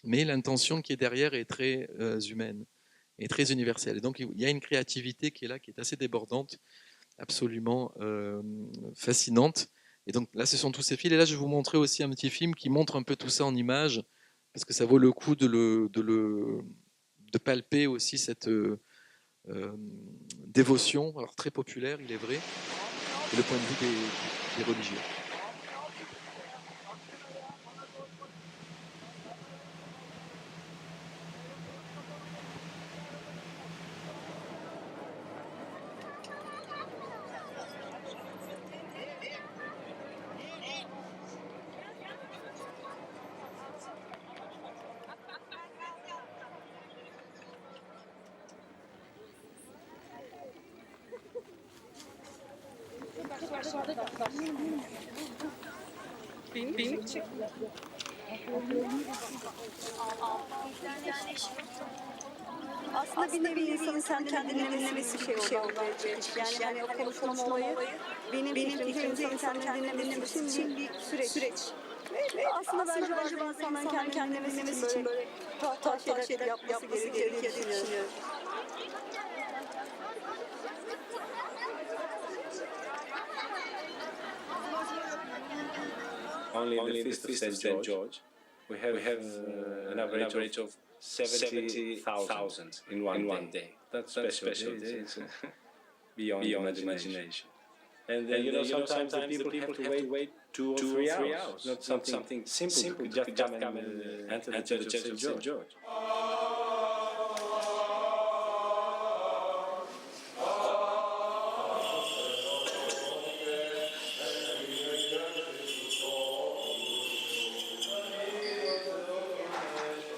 mais l'intention qui est derrière est très humaine et très universelle. Et donc, il y a une créativité qui est là, qui est assez débordante, absolument fascinante. Et donc, là, ce sont tous ces fils. Et là, je vais vous montrer aussi un petit film qui montre un peu tout ça en images, parce que ça vaut le coup de palper aussi cette dévotion, alors très populaire, il est vrai, et le point de vue des religieux. Aslında bir nevi insanın kendini dinlemesi bir şey ortaya çıkmış. Yani o konuşmama olayı benim fikrimce insanın kendini dinlemesi için bir süreç. Aslında bence bazı insanların kendi kendine dinlemesi için böyle tuhaf şeyler yapması gerekiyor diye düşünüyorum. Only in the Feast of St. George, we have an average of 70,000 in one day. That's a special day. It's beyond imagination. And then, sometimes the people have to wait 2 or 3 hours. Not something simple. Just come and enter the Church of St. George.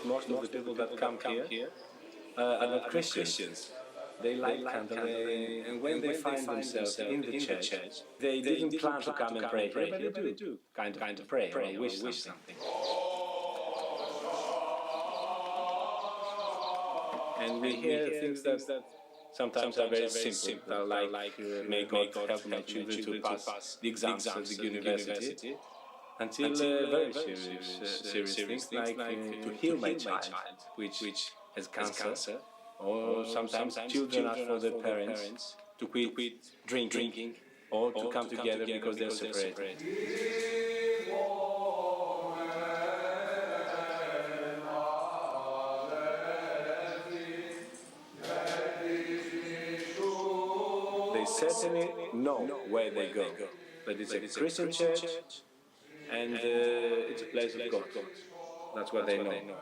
Most of the people that come here are not Christians. They like candlelaying, and when they find themselves in the church, they didn't plan to come and pray here, but they do kind of pray or wish something. And we hear things that sometimes are very simple, like may God help my children to pass the exams of the university, until very serious things like to heal my child, which has cancer. Or sometimes children ask for their parents to quit drinking or to come together because they're separated. They certainly know where they go, but it's a Christian church and it's a place of God. That's what they know.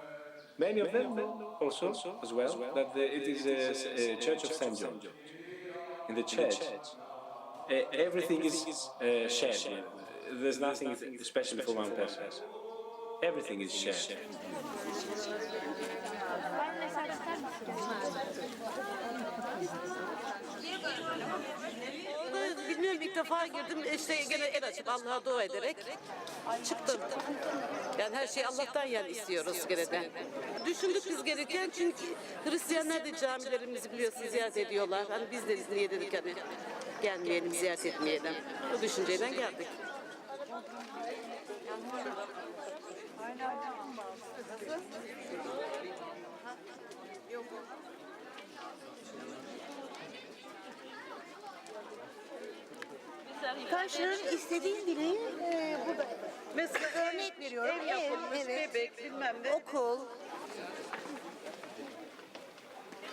Many of them know also, as well, that it is a Church of St. George. In the church, everything is shared. There's nothing special for one person. Everything is shared. Bilmiyorum, ilk defa girdim, işte gene el açıp Allah'a dua ederek çıktım. Yani her şeyi Allah'tan yani istiyoruz gene de. Düşündük biz gelirken, çünkü Hristiyanlar da camilerimizi biliyorsunuz ziyaret ediyorlar. Hani biz de niye dedik hani gelmeyelim, ziyaret etmeyelim. Bu düşünceyle geldik. Karşının istediğin dileği burada. Mesela Örnek veriyorum. ev yapılmış, evet. bebek, bilmem ne. Okul.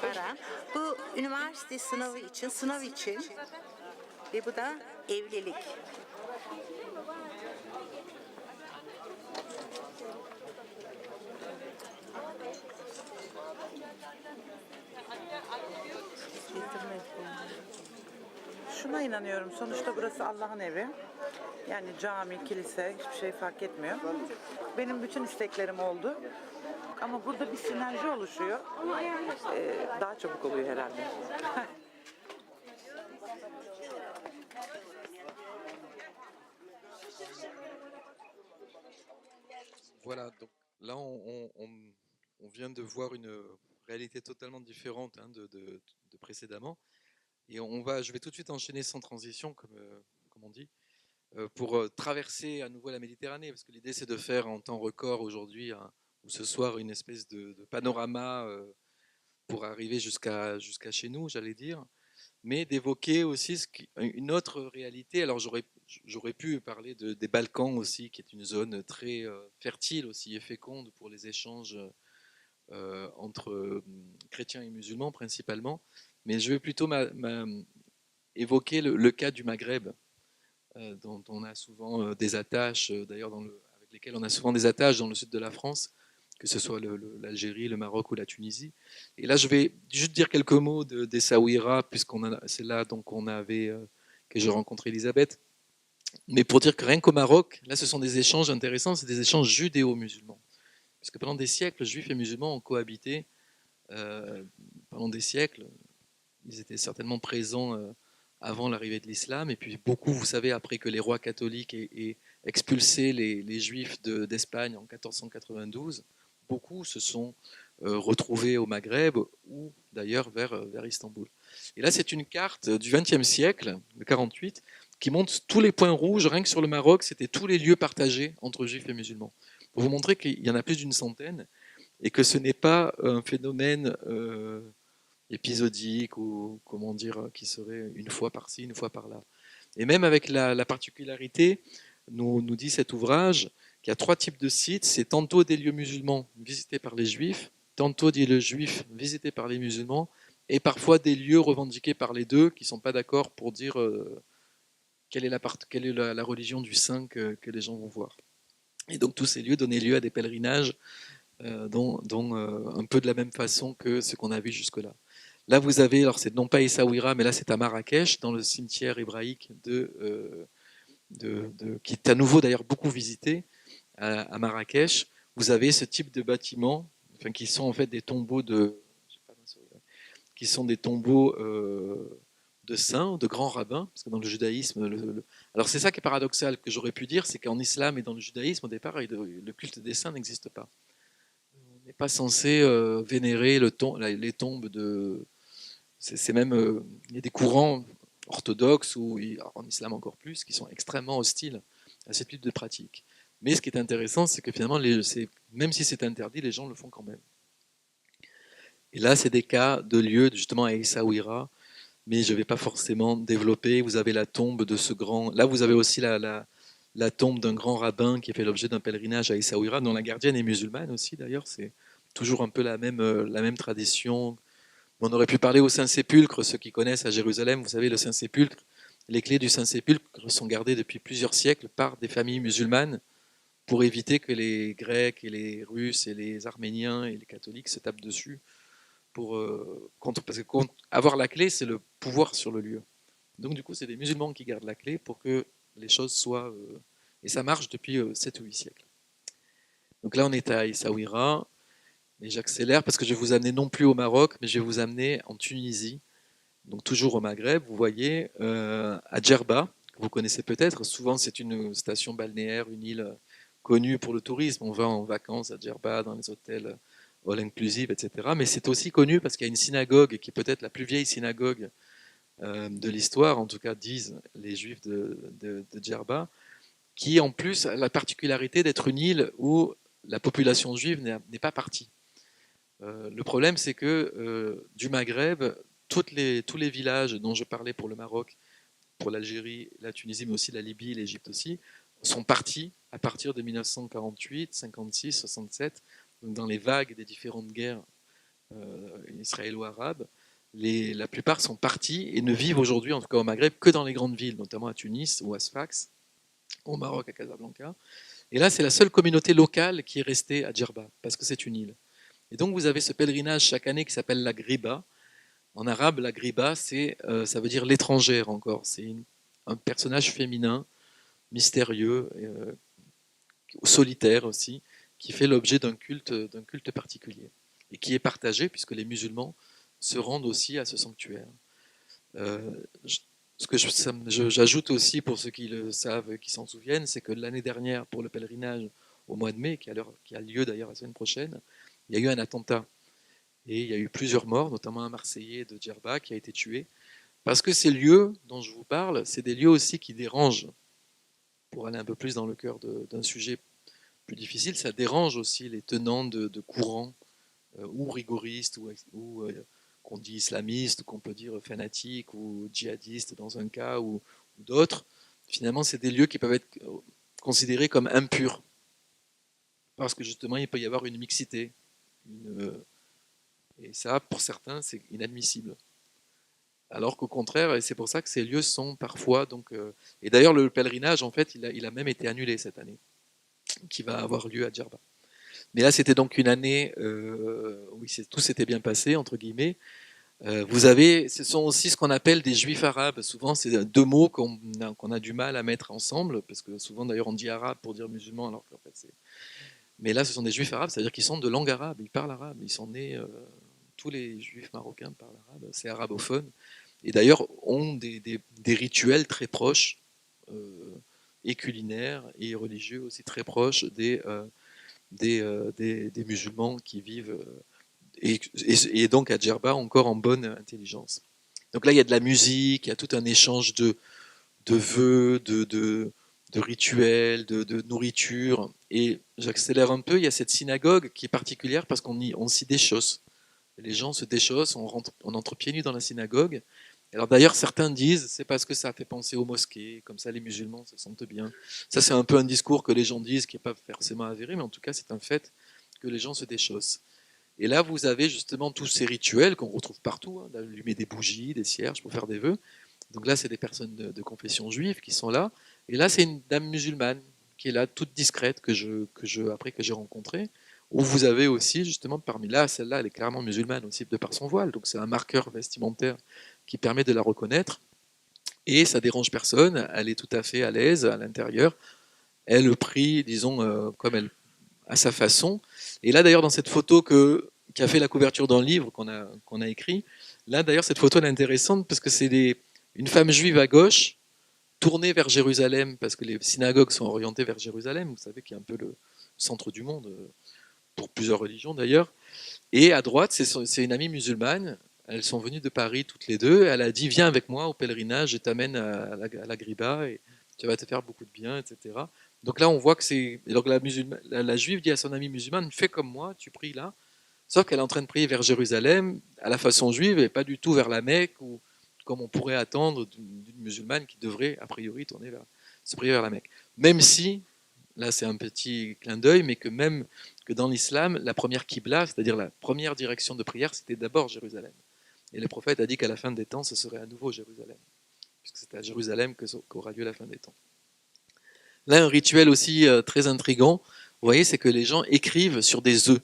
Para. Bu üniversite sınav için ve bu da evlilik. Şuna inanıyorum. Sonuçta burası Allah'ın evi. Yani cami, kilise hiçbir şey fark etmiyor. Benim bütün isteklerim oldu. Ama burada bir sinerji oluşuyor. Daha çabuk oluyor herhalde. Voilà, donc là on vient de voir une réalité totalement différente de précédemment. Et je vais tout de suite enchaîner sans transition, comme on dit, pour traverser à nouveau la Méditerranée, parce que l'idée c'est de faire en temps record aujourd'hui, ou ce soir, une espèce de panorama pour arriver jusqu'à chez nous, j'allais dire, mais d'évoquer aussi une autre réalité. Alors j'aurais pu parler des Balkans aussi, qui est une zone très fertile aussi et féconde pour les échanges entre chrétiens et musulmans principalement, mais je vais plutôt évoquer le cas du Maghreb, dont on a souvent des attaches, d'ailleurs avec lesquels on a souvent des attaches dans le sud de la France, que ce soit l'Algérie, le Maroc ou la Tunisie. Et là, je vais juste dire quelques mots d'Essaouira, c'est là donc que j'ai rencontré Elisabeth. Mais pour dire que rien qu'au Maroc, là, ce sont des échanges intéressants, c'est des échanges judéo-musulmans. Parce que pendant des siècles, juifs et musulmans ont cohabité. Pendant des siècles, ils étaient certainement présents avant l'arrivée de l'islam. Et puis beaucoup, vous savez, après que les rois catholiques aient expulsé les juifs d'Espagne en 1492, beaucoup se sont retrouvés au Maghreb ou d'ailleurs vers Istanbul. Et là, c'est une carte du XXe siècle, de 48, qui montre tous les points rouges, rien que sur le Maroc, c'était tous les lieux partagés entre juifs et musulmans. Pour vous montrer qu'il y en a plus d'une centaine et que ce n'est pas un phénomène épisodique ou comment dire qui serait une fois par-ci, une fois par-là. Et même avec la particularité, nous dit cet ouvrage, qu'il y a 3 types de sites. C'est tantôt des lieux musulmans visités par les juifs, tantôt des lieux juifs visités par les musulmans, et parfois des lieux revendiqués par les deux qui ne sont pas d'accord pour dire quelle est la religion du saint que les gens vont voir. Et donc tous ces lieux donnaient lieu à des pèlerinages dont un peu de la même façon que ce qu'on a vu jusque-là. Là, vous avez, alors c'est non pas Essaouira, mais là c'est à Marrakech, dans le cimetière hébraïque qui est à nouveau d'ailleurs beaucoup visité à Marrakech. Vous avez ce type de bâtiments, enfin, qui sont en fait des tombeaux qui sont des tombeaux de saints, de grands rabbins, parce que dans le judaïsme, alors c'est ça qui est paradoxal, que j'aurais pu dire, c'est qu'en islam et dans le judaïsme, au départ, le culte des saints n'existe pas. On n'est pas censé vénérer les tombes de... C'est même... il y a des courants orthodoxes, ou en islam encore plus, qui sont extrêmement hostiles à ce type de pratique. Mais ce qui est intéressant, c'est que finalement, même si c'est interdit, les gens le font quand même. Et là, c'est des cas de lieux, justement, à Essaouira, mais je ne vais pas forcément développer. Vous avez la tombe de ce grand... Là, vous avez aussi la tombe d'un grand rabbin qui a fait l'objet d'un pèlerinage à Essaouira, dont la gardienne est musulmane aussi, d'ailleurs. C'est toujours un peu la même tradition. On aurait pu parler au Saint-Sépulcre, ceux qui connaissent à Jérusalem, vous savez, le Saint-Sépulcre, les clés du Saint-Sépulcre sont gardées depuis plusieurs siècles par des familles musulmanes pour éviter que les Grecs et les Russes et les Arméniens et les catholiques se tapent dessus. Parce que avoir la clé, c'est le pouvoir sur le lieu. Donc du coup, c'est des musulmans qui gardent la clé pour que les choses soient... et ça marche depuis 7 ou 8 siècles. Donc là, on est à Essaouira. Et j'accélère parce que je vais vous amener non plus au Maroc, mais je vais vous amener en Tunisie, donc toujours au Maghreb, vous voyez, à Djerba, que vous connaissez peut-être. Souvent, c'est une station balnéaire, une île connue pour le tourisme. On va en vacances à Djerba, dans les hôtels all inclusive, etc. Mais c'est aussi connu parce qu'il y a une synagogue qui est peut-être la plus vieille synagogue de l'histoire, en tout cas disent les Juifs de Djerba, qui en plus a la particularité d'être une île où la population juive n'est pas partie. Le problème, c'est que du Maghreb, tous les villages dont je parlais pour le Maroc, pour l'Algérie, la Tunisie, mais aussi la Libye, l'Égypte aussi, sont partis à partir de 1948, 56, 67, donc dans les vagues des différentes guerres israélo-arabes. La plupart sont partis et ne vivent aujourd'hui, en tout cas au Maghreb, que dans les grandes villes, notamment à Tunis ou à Sfax, au Maroc, à Casablanca. Et là, c'est la seule communauté locale qui est restée à Djerba, parce que c'est une île. Et donc, vous avez ce pèlerinage chaque année qui s'appelle la Griba. En arabe, la Griba, ça veut dire l'étrangère encore. C'est un personnage féminin, mystérieux, solitaire aussi, qui fait l'objet d'un culte particulier. Et qui est partagé, puisque les musulmans se rendent aussi à ce sanctuaire. Ce que j'ajoute aussi, pour ceux qui le savent, qui s'en souviennent, c'est que l'année dernière, pour le pèlerinage au mois de mai, qui a lieu d'ailleurs la semaine prochaine, il y a eu un attentat. Et il y a eu plusieurs morts, notamment un Marseillais de Djerba qui a été tué. Parce que ces lieux dont je vous parle, c'est des lieux aussi qui dérangent. Pour aller un peu plus dans le cœur d'un sujet plus difficile, ça dérange aussi les tenants de courants ou rigoristes, ou qu'on dit islamistes, qu'on peut dire fanatiques, ou djihadistes dans un cas, ou d'autres. Finalement, c'est des lieux qui peuvent être considérés comme impurs. Parce que justement, il peut y avoir une mixité. Et ça, pour certains, c'est inadmissible. Alors qu'au contraire, et c'est pour ça que ces lieux sont parfois... et d'ailleurs, le pèlerinage, en fait, il a même été annulé cette année, qui va avoir lieu à Djerba. Mais là, c'était donc une année où tout s'était bien passé, entre guillemets. Ce sont aussi ce qu'on appelle des juifs arabes. Souvent, c'est deux mots qu'on a du mal à mettre ensemble, parce que souvent, d'ailleurs, on dit arabe pour dire musulman, alors qu'en fait, c'est... Mais là, ce sont des juifs arabes, c'est-à-dire qu'ils sont de langue arabe, ils parlent arabe, ils sont nés, tous les juifs marocains parlent arabe, c'est arabophone, et d'ailleurs ont des rituels très proches, et culinaires, et religieux aussi très proches des musulmans qui vivent, et donc à Djerba encore en bonne intelligence. Donc là, il y a de la musique, il y a tout un échange de de vœux, de rituels, de nourriture. Et j'accélère un peu, il y a cette synagogue qui est particulière parce on s'y déchausse. Les gens se déchaussent, on entre pieds nus dans la synagogue. Alors d'ailleurs, certains disent, c'est parce que ça fait penser aux mosquées, comme ça les musulmans se sentent bien. Ça, c'est un peu un discours que les gens disent, qui n'est pas forcément avéré, mais en tout cas, c'est un fait que les gens se déchaussent. Et là, vous avez justement tous ces rituels qu'on retrouve partout, hein, d'allumer des bougies, des cierges pour faire des vœux. Donc là, c'est des personnes de confession juive qui sont là. Et là, c'est une dame musulmane qui est là, toute discrète, après que j'ai rencontrée. Où vous avez aussi, justement, parmi là, celle-là, elle est clairement musulmane aussi de par son voile. Donc c'est un marqueur vestimentaire qui permet de la reconnaître. Et ça dérange personne. Elle est tout à fait à l'aise à l'intérieur. Elle prie, disons, comme elle, à sa façon. Et là, d'ailleurs, dans cette photo qui a fait la couverture d'un livre qu'on a écrit, là, d'ailleurs, cette photo elle est intéressante parce que c'est une femme juive à gauche tournée vers Jérusalem, parce que les synagogues sont orientées vers Jérusalem. Vous savez qu'il y a un peu le centre du monde, pour plusieurs religions d'ailleurs. Et à droite, c'est une amie musulmane. Elles sont venues de Paris toutes les deux. Elle a dit, viens avec moi au pèlerinage, je t'amène à la Griba et tu vas te faire beaucoup de bien, etc. Donc là, on voit que c'est. Donc la juive dit à son amie musulmane, fais comme moi, tu pries là. Sauf qu'elle est en train de prier vers Jérusalem, à la façon juive, et pas du tout vers la Mecque, ou comme on pourrait attendre d'une musulmane qui devrait, a priori, se prier vers la Mecque. Même si, là c'est un petit clin d'œil, mais même que dans l'islam, la première qibla, c'est-à-dire la première direction de prière, c'était d'abord Jérusalem. Et le prophète a dit qu'à la fin des temps, ce serait à nouveau Jérusalem. Puisque c'est à Jérusalem qu'aura lieu la fin des temps. Là, un rituel aussi très intriguant, vous voyez, c'est que les gens écrivent sur des œufs.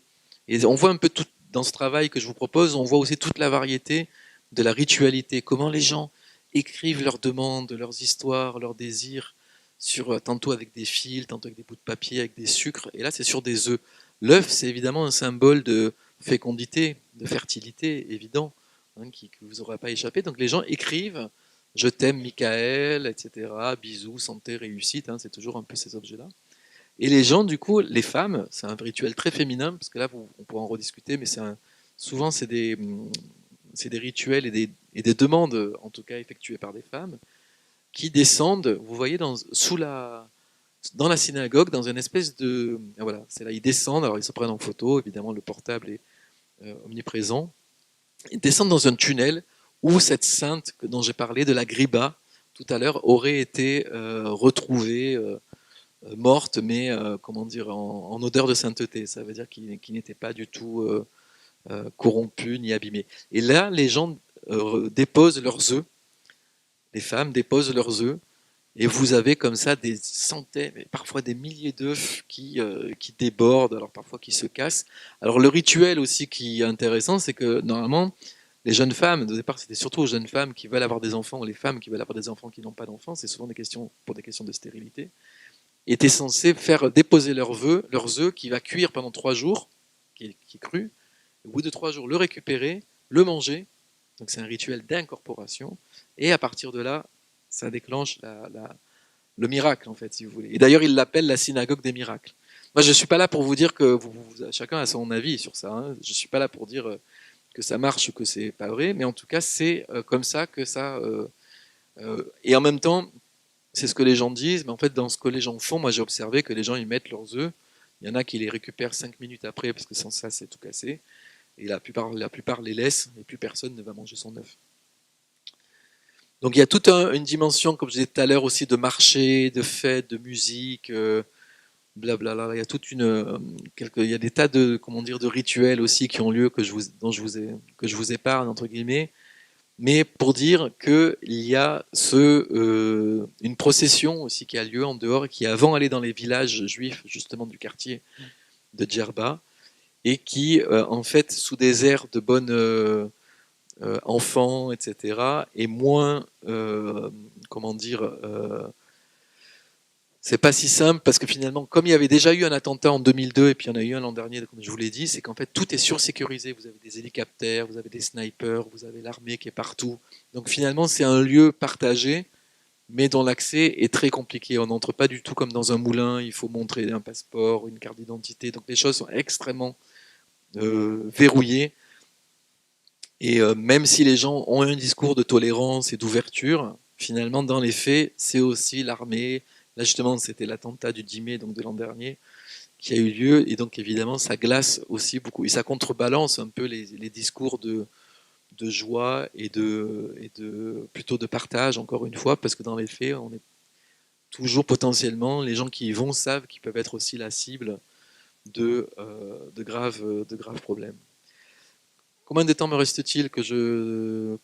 Et on voit un peu tout, dans ce travail que je vous propose, on voit aussi toute la variété de la ritualité, comment les gens écrivent leurs demandes, leurs histoires, leurs désirs, tantôt avec des fils, tantôt avec des bouts de papier, avec des sucres, et là c'est sur des œufs. L'œuf, c'est évidemment un symbole de fécondité, de fertilité, évident, hein, que vous n'aurez pas échappé. Donc les gens écrivent « Je t'aime Michael », etc., « Bisous, santé, réussite », hein, c'est toujours un peu ces objets-là. Et les gens, du coup, les femmes, c'est un rituel très féminin, parce que là, on pourra en rediscuter, mais souvent c'est des rituels et des demandes, en tout cas effectuées par des femmes, qui descendent, vous voyez, dans la synagogue, dans une espèce de... Voilà, c'est là, ils descendent, alors ils se prennent en photo, évidemment le portable est omniprésent, ils descendent dans un tunnel où cette sainte dont j'ai parlé, de la Griba, tout à l'heure, aurait été retrouvée morte, mais comment dire, en odeur de sainteté. Ça veut dire qu'il n'était pas du tout corrompu ni abîmé. Et là, les gens déposent leurs œufs, les femmes déposent leurs œufs, et vous avez comme ça des centaines, parfois des milliers d'œufs qui débordent, alors parfois qui se cassent. Alors le rituel aussi qui est intéressant, c'est que normalement, les jeunes femmes, au départ c'était surtout aux jeunes femmes qui veulent avoir des enfants, ou les femmes qui veulent avoir des enfants qui n'ont pas d'enfants, c'est souvent pour des questions de stérilité, étaient censées faire déposer leurs œufs qui va cuire pendant 3 jours, qui est cru, au bout de 3 jours le récupérer, le manger, donc c'est un rituel d'incorporation, et à partir de là, ça déclenche le miracle, en fait, si vous voulez. Et d'ailleurs, il l'appelle la synagogue des miracles. Moi, je ne suis pas là pour vous dire que chacun a son avis sur ça, hein. Je ne suis pas là pour dire que ça marche ou que c'est pas vrai, mais en tout cas, c'est comme ça que ça... et en même temps, c'est ce que les gens disent, mais en fait, dans ce que les gens font, moi, j'ai observé que les gens, ils mettent leurs œufs, il y en a qui les récupèrent 5 minutes après, parce que sans ça, c'est tout cassé, et la plupart les laissent, et plus personne ne va manger son œuf. Donc il y a toute une dimension, comme je disais tout à l'heure, aussi de marché, de fête, de musique, blablabla. Il y a il y a des tas de rituels aussi qui ont lieu que je vous épargne entre guillemets, mais pour dire qu'il y a une procession aussi qui a lieu en dehors, qui avant allait dans les villages juifs justement du quartier de Djerba, et qui en fait sous des airs de bonne enfants, etc., et moins, c'est pas si simple, parce que finalement, comme il y avait déjà eu un attentat en 2002, et puis il y en a eu un l'an dernier, comme je vous l'ai dit, c'est qu'en fait, tout est sursécurisé. Vous avez des hélicoptères, vous avez des snipers, vous avez l'armée qui est partout. Donc finalement, c'est un lieu partagé, mais dont l'accès est très compliqué. On n'entre pas du tout comme dans un moulin, il faut montrer un passeport, une carte d'identité, donc les choses sont extrêmement verrouillées. Et même si les gens ont un discours de tolérance et d'ouverture, finalement, dans les faits, c'est aussi l'armée. Là, justement, c'était l'attentat du 10 mai, donc de l'an dernier, qui a eu lieu. Et donc, évidemment, ça glace aussi beaucoup. Et ça contrebalance un peu les discours de joie et plutôt de partage, encore une fois, parce que dans les faits, on est toujours potentiellement, les gens qui y vont savent qu'ils peuvent être aussi la cible de graves problèmes. Combien de temps me reste-t-il que je...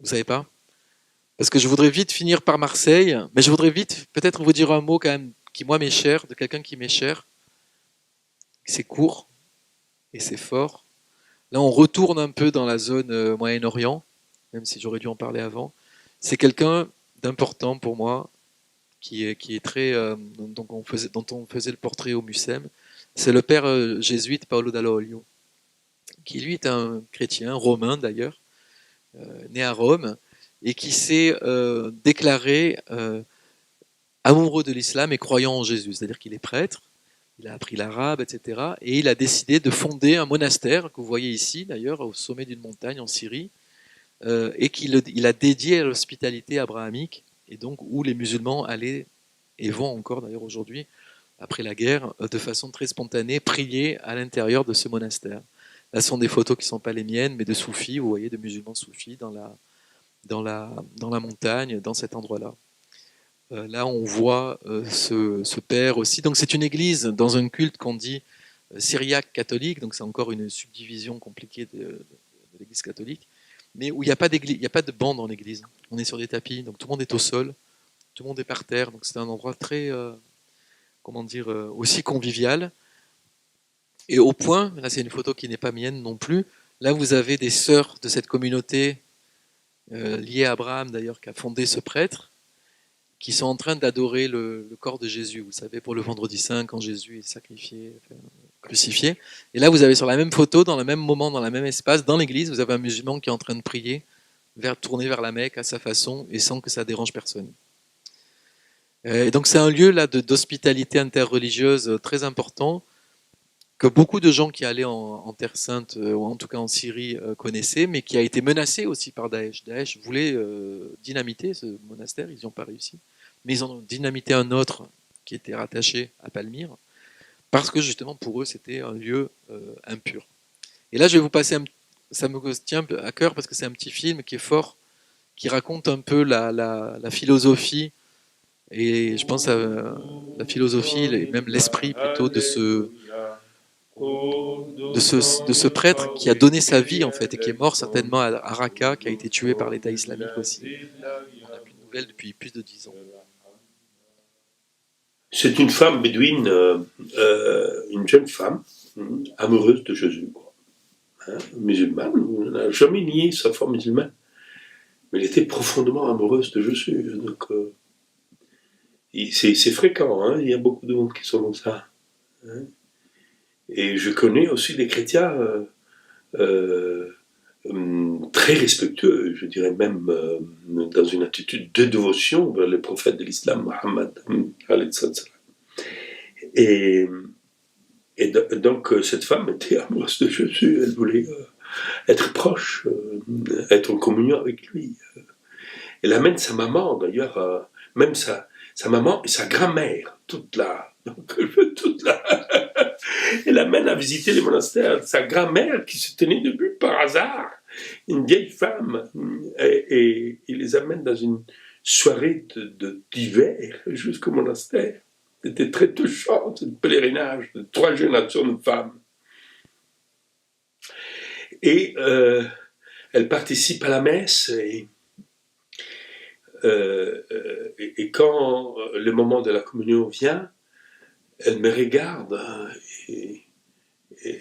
Vous savez pas? Parce que je voudrais vite finir par Marseille, mais je voudrais vite peut-être vous dire un mot quand même qui moi m'est cher, de quelqu'un qui m'est cher. C'est court et c'est fort. Là, on retourne un peu dans la zone Moyen-Orient, même si j'aurais dû en parler avant. C'est quelqu'un d'important pour moi, qui est très, dont on faisait le portrait au MUSEM. C'est le père jésuite Paolo Dalla Olio, qui lui est un chrétien, romain d'ailleurs, né à Rome, et qui s'est déclaré amoureux de l'islam et croyant en Jésus. C'est-à-dire qu'il est prêtre, il a appris l'arabe, etc. Et il a décidé de fonder un monastère, que vous voyez ici d'ailleurs, au sommet d'une montagne en Syrie, et qu'il a dédié à l'hospitalité abrahamique, et donc où les musulmans allaient, et vont encore d'ailleurs aujourd'hui, après la guerre, de façon très spontanée, prier à l'intérieur de ce monastère. Là, ce sont des photos qui ne sont pas les miennes, mais de soufis, vous voyez, de musulmans soufis dans la montagne, dans cet endroit-là. Là, on voit ce père aussi. Donc, c'est une église dans un culte qu'on dit syriaque catholique, donc c'est encore une subdivision compliquée de l'église catholique, mais où il n'y a pas d'église, il n'y a pas de banc dans l'église. On est sur des tapis, donc tout le monde est au sol, tout le monde est par terre, donc c'est un endroit très, aussi convivial. Et au point, là c'est une photo qui n'est pas mienne non plus, là vous avez des sœurs de cette communauté liée à Abraham d'ailleurs, qui a fondé ce prêtre, qui sont en train d'adorer le corps de Jésus, vous savez, pour le vendredi saint, quand Jésus est sacrifié, crucifié. Et là, vous avez sur la même photo, dans le même moment, dans le même espace, dans l'église, vous avez un musulman qui est en train de prier, tourné vers la Mecque à sa façon, et sans que ça dérange personne. Et donc c'est un lieu là d'hospitalité interreligieuse très important, que beaucoup de gens qui allaient en Terre Sainte, ou en tout cas en Syrie, connaissaient, mais qui a été menacé aussi par Daesh. Daesh voulait dynamiter ce monastère, ils n'y ont pas réussi. Mais ils ont dynamité un autre qui était rattaché à Palmyre, parce que justement pour eux c'était un lieu impur. Et là je vais vous passer, ça me tient à cœur parce que c'est un petit film qui est fort, qui raconte un peu la philosophie, et je pense à la philosophie, et même l'esprit plutôt de ce prêtre qui a donné sa vie en fait et qui est mort certainement à Raqqa, qui a été tué par l'État islamique aussi. On n'a plus de nouvelles depuis plus de 10 ans. C'est une femme bédouine, une jeune femme, amoureuse de Jésus, quoi. Musulmane, elle n'a jamais nié sa foi musulmane, mais elle était profondément amoureuse de Jésus. Donc, c'est fréquent, hein, il y a beaucoup de monde qui sont comme ça. Hein. Et je connais aussi des chrétiens très respectueux, je dirais même dans une attitude de dévotion vers le prophète de l'islam, Mohammed. Et donc cette femme était amoureuse de Jésus, elle voulait être proche, être en communion avec lui. Elle amène sa maman, d'ailleurs, même sa maman et sa grand-mère, elle l'amène à visiter les monastères. Sa grand-mère qui se tenait debout par hasard, une vieille femme, et il les amène dans une soirée d'hiver jusqu'au monastère. C'était très touchant, ce pèlerinage de 3 générations de femmes. Et elle participe à la messe, et quand le moment de la communion vient, elle me regarde et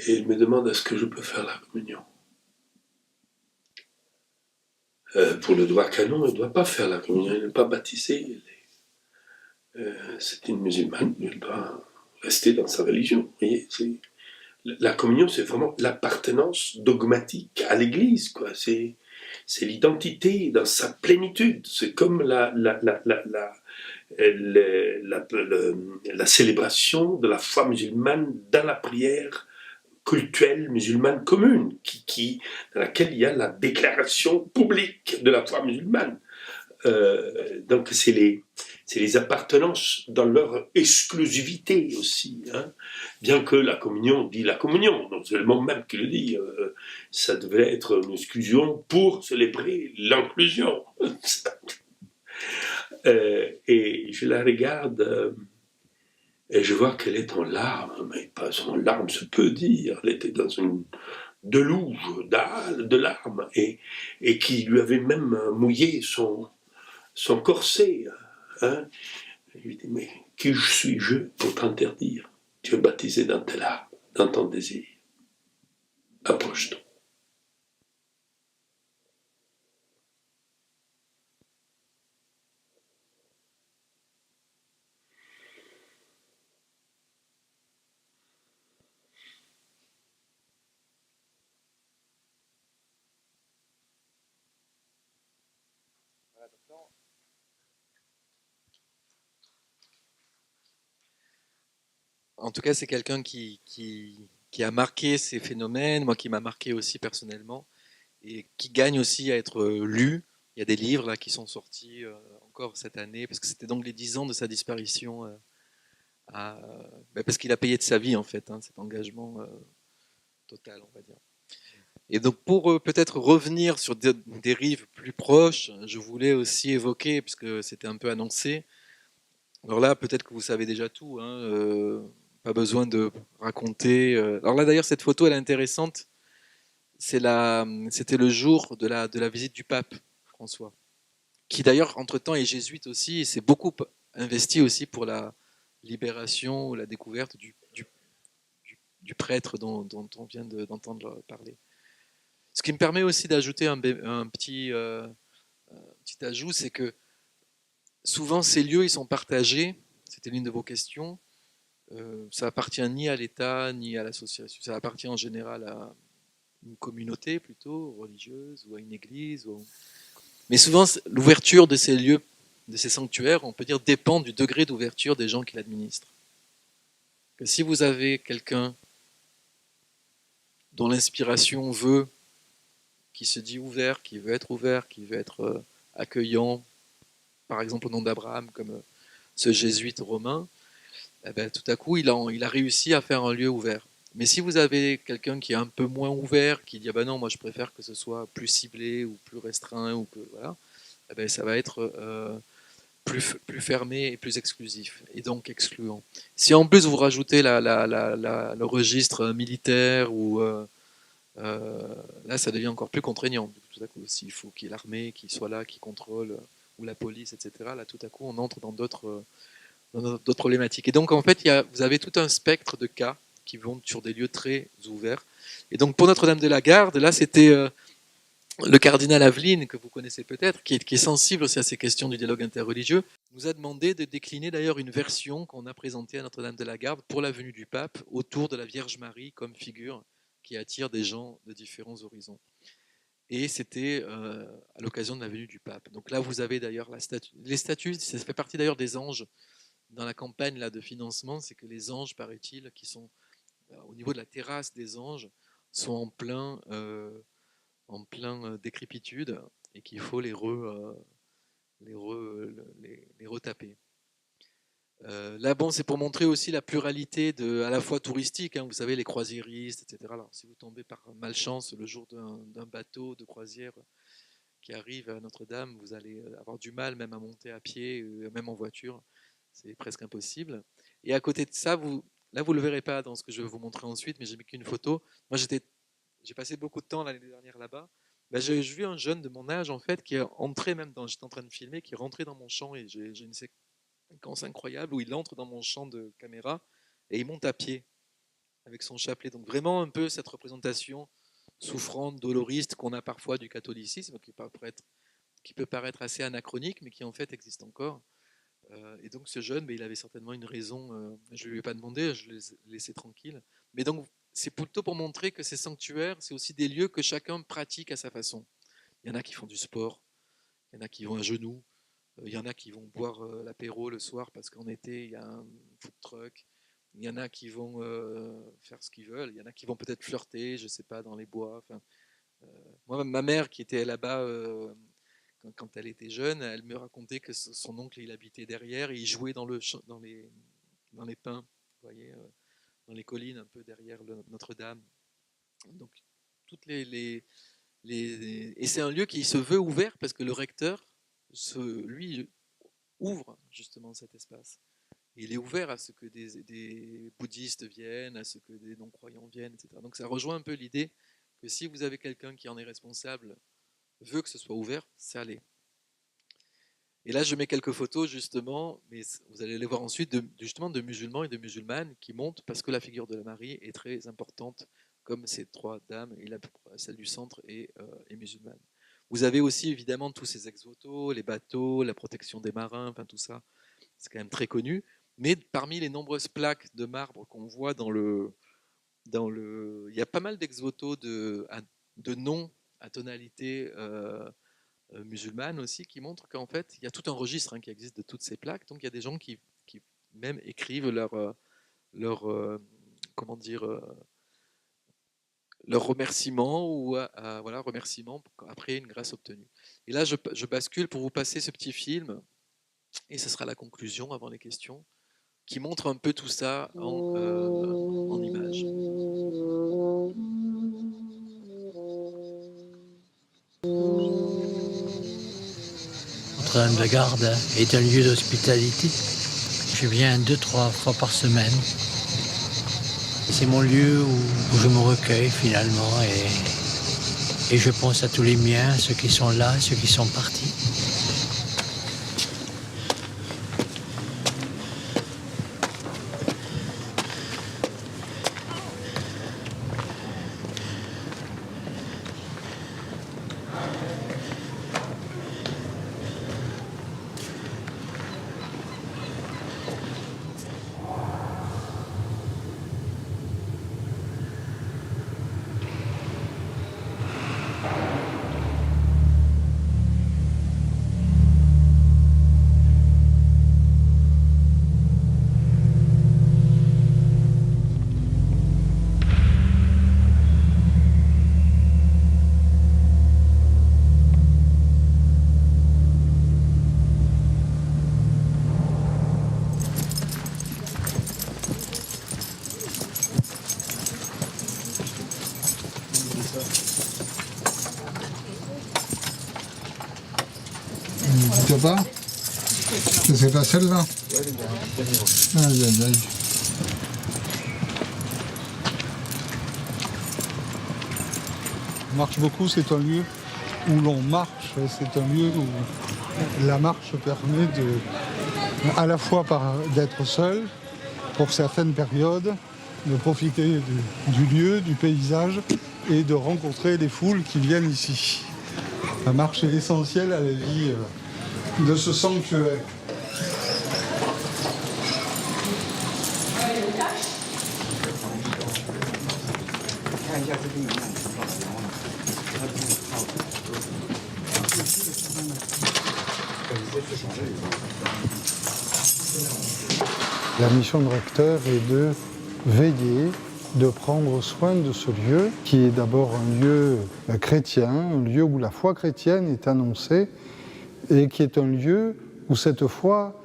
elle me demande est-ce que je peux faire la communion. Pour le droit canon, elle ne doit pas faire la communion, elle n'est pas baptisée. C'est une musulmane, elle doit rester dans sa religion. Vous voyez, la communion, c'est vraiment l'appartenance dogmatique à l'Église, quoi. C'est l'identité dans sa plénitude. C'est comme la célébration de la foi musulmane dans la prière cultuelle musulmane commune, dans laquelle il y a la déclaration publique de la foi musulmane. Donc c'est les appartenances dans leur exclusivité aussi. Hein. Bien que la communion dit la communion, donc c'est le mot même qui le dit, ça devait être une exclusion pour célébrer l'inclusion. Et je la regarde et je vois qu'elle est en larmes, mais pas en larmes se peut dire, elle était dans une deluge de larmes et qui lui avait même mouillé son corset. Hein. Je lui dis, mais qui suis-je pour t'interdire? Tu es baptisé dans tes larmes, dans ton désir. Approche-toi. En tout cas, c'est quelqu'un qui a marqué ces phénomènes, moi qui m'a marqué aussi personnellement, et qui gagne aussi à être lu. Il y a des livres là qui sont sortis encore cette année, parce que c'était donc les 10 ans de sa disparition, parce qu'il a payé de sa vie en fait, hein, cet engagement total, on va dire. Et donc pour peut-être revenir sur des rives plus proches, je voulais aussi évoquer, puisque c'était un peu annoncé, alors là peut-être que vous savez déjà tout, hein, pas besoin de raconter. Alors là d'ailleurs cette photo elle est intéressante, c'était le jour de la visite du pape François, qui d'ailleurs entre-temps est jésuite aussi et s'est beaucoup investi aussi pour la libération ou la découverte du prêtre dont on vient d'entendre parler. Ce qui me permet aussi d'ajouter un petit ajout, c'est que souvent ces lieux ils sont partagés, c'était l'une de vos questions, ça appartient ni à l'État ni à l'association, ça appartient en général à une communauté plutôt religieuse ou à une église. Mais souvent l'ouverture de ces lieux, de ces sanctuaires, on peut dire dépend du degré d'ouverture des gens qui l'administrent. Que si vous avez quelqu'un dont l'inspiration veut, qui se dit ouvert, qui veut être accueillant, par exemple au nom d'Abraham, comme ce jésuite romain, eh ben, tout à coup, il a réussi à faire un lieu ouvert. Mais si vous avez quelqu'un qui est un peu moins ouvert, qui dit ah ben non, moi je préfère que ce soit plus ciblé ou plus restreint, ou que voilà, eh ben, ça va être plus fermé et plus exclusif, et donc excluant. Si en plus vous rajoutez le registre militaire, ou là ça devient encore plus contraignant. Tout à coup, s'il faut qu'il y ait l'armée qui soit là, qui contrôle, ou la police, etc., là tout à coup on entre dans d'autres problématiques. Et donc en fait, vous avez tout un spectre de cas qui vont sur des lieux très ouverts. Et donc pour Notre-Dame de la Garde, là c'était le cardinal Aveline, que vous connaissez peut-être, qui est sensible aussi à ces questions du dialogue interreligieux, nous a demandé de décliner d'ailleurs une version qu'on a présentée à Notre-Dame de la Garde pour la venue du pape, autour de la Vierge Marie comme figure qui attire des gens de différents horizons. Et c'était à l'occasion de la venue du pape. Donc là, vous avez d'ailleurs les statues, ça fait partie d'ailleurs des anges dans la campagne là, de financement, c'est que les anges, paraît-il, qui sont au niveau de la terrasse des anges, sont en plein décrépitude, et qu'il faut les retaper. Là, bon, c'est pour montrer aussi la pluralité à la fois touristique, hein, vous savez, les croisiéristes, etc. Alors, si vous tombez par malchance le jour d'un bateau de croisière qui arrive à Notre-Dame, vous allez avoir du mal même à monter à pied, même en voiture, c'est presque impossible. Et à côté de ça, là, vous ne le verrez pas dans ce que je vais vous montrer ensuite, mais j'ai mis qu'une photo. Moi, j'ai passé beaucoup de temps l'année dernière là-bas. Ben, j'ai vu un jeune de mon âge, en fait, qui est entré même j'étais en train de filmer, qui est rentré dans mon champ, et j'ai une séquence incroyable où il entre dans mon champ de caméra et il monte à pied avec son chapelet. Donc vraiment un peu cette représentation souffrante, doloriste qu'on a parfois du catholicisme, qui peut paraître assez anachronique, mais qui en fait existe encore. Et donc ce jeune, il avait certainement une raison, je ne lui ai pas demandé, je l'ai laissé tranquille. Mais donc c'est plutôt pour montrer que ces sanctuaires, c'est aussi des lieux que chacun pratique à sa façon. Il y en a qui font du sport, il y en a qui vont à genoux, il y en a qui vont boire l'apéro le soir parce qu'en été, il y a un food truck, Il y en a qui vont faire ce qu'ils veulent, il y en a qui vont peut-être flirter, je ne sais pas, dans les bois. Enfin, moi, ma mère qui était là-bas quand elle était jeune, elle me racontait que son oncle, il habitait derrière et il jouait dans les pins, vous voyez, dans les collines un peu derrière Notre-Dame. Donc, toutes et c'est un lieu qui se veut ouvert parce que le recteur, lui, ouvre justement cet espace. Il est ouvert à ce que des bouddhistes viennent, à ce que des non-croyants viennent, etc. Donc ça rejoint un peu l'idée que si vous avez quelqu'un qui en est responsable, veut que ce soit ouvert, ça l'est. Et là, je mets quelques photos justement, mais vous allez les voir ensuite, justement de musulmans et de musulmanes qui montent parce que la figure de la Marie est très importante, comme ces trois dames, et celle du centre est musulmane. Vous avez aussi évidemment tous ces ex-voto, les bateaux, la protection des marins, enfin tout ça, c'est quand même très connu. Mais parmi les nombreuses plaques de marbre qu'on voit il y a pas mal d'ex-voto de noms à tonalité musulmane aussi qui montrent qu'en fait il y a tout un registre qui existe de toutes ces plaques. Donc il y a des gens qui même écrivent leur comment dire leur remerciement ou voilà remerciement après une grâce obtenue. Et là je bascule pour vous passer ce petit film et ce sera la conclusion avant les questions, qui montre un peu tout ça en images. Notre-Dame de Garde est un lieu d'hospitalité. Je viens 2-3 fois par semaine. C'est mon lieu où je me recueille finalement et je pense à tous les miens, ceux qui sont là, ceux qui sont partis. Dites pas que c'est pas celle-là. Aïe, aïe, aïe. On marche beaucoup, c'est un lieu où l'on marche, c'est un lieu où la marche permet à la fois d'être seul, pour certaines périodes, de profiter du lieu, du paysage et de rencontrer les foules qui viennent ici. La marche est essentielle à la vie de ce sanctuaire. La mission de recteur est de veiller, de prendre soin de ce lieu, qui est d'abord un lieu chrétien, un lieu où la foi chrétienne est annoncée, et qui est un lieu où cette foi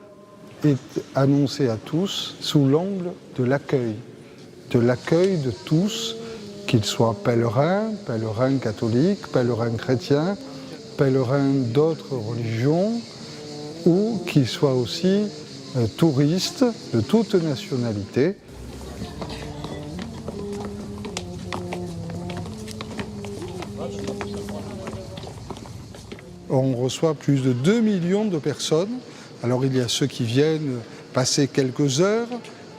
est annoncée à tous sous l'angle de l'accueil de tous, qu'ils soient pèlerins catholiques, pèlerins chrétiens, pèlerins d'autres religions, ou qu'ils soient aussi touristes de toute nationalité. On reçoit plus de 2 millions de personnes. Alors il y a ceux qui viennent passer quelques heures,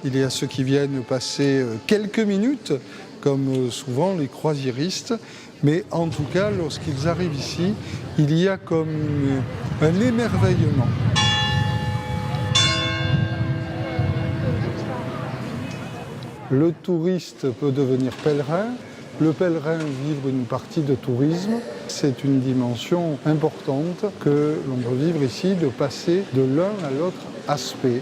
il y a ceux qui viennent passer quelques minutes, comme souvent les croisiéristes. Mais en tout cas, lorsqu'ils arrivent ici, il y a comme un émerveillement. Le touriste peut devenir pèlerin, le pèlerin vivre une partie de tourisme. C'est une dimension importante que l'on peut vivre ici, de passer de l'un à l'autre aspect.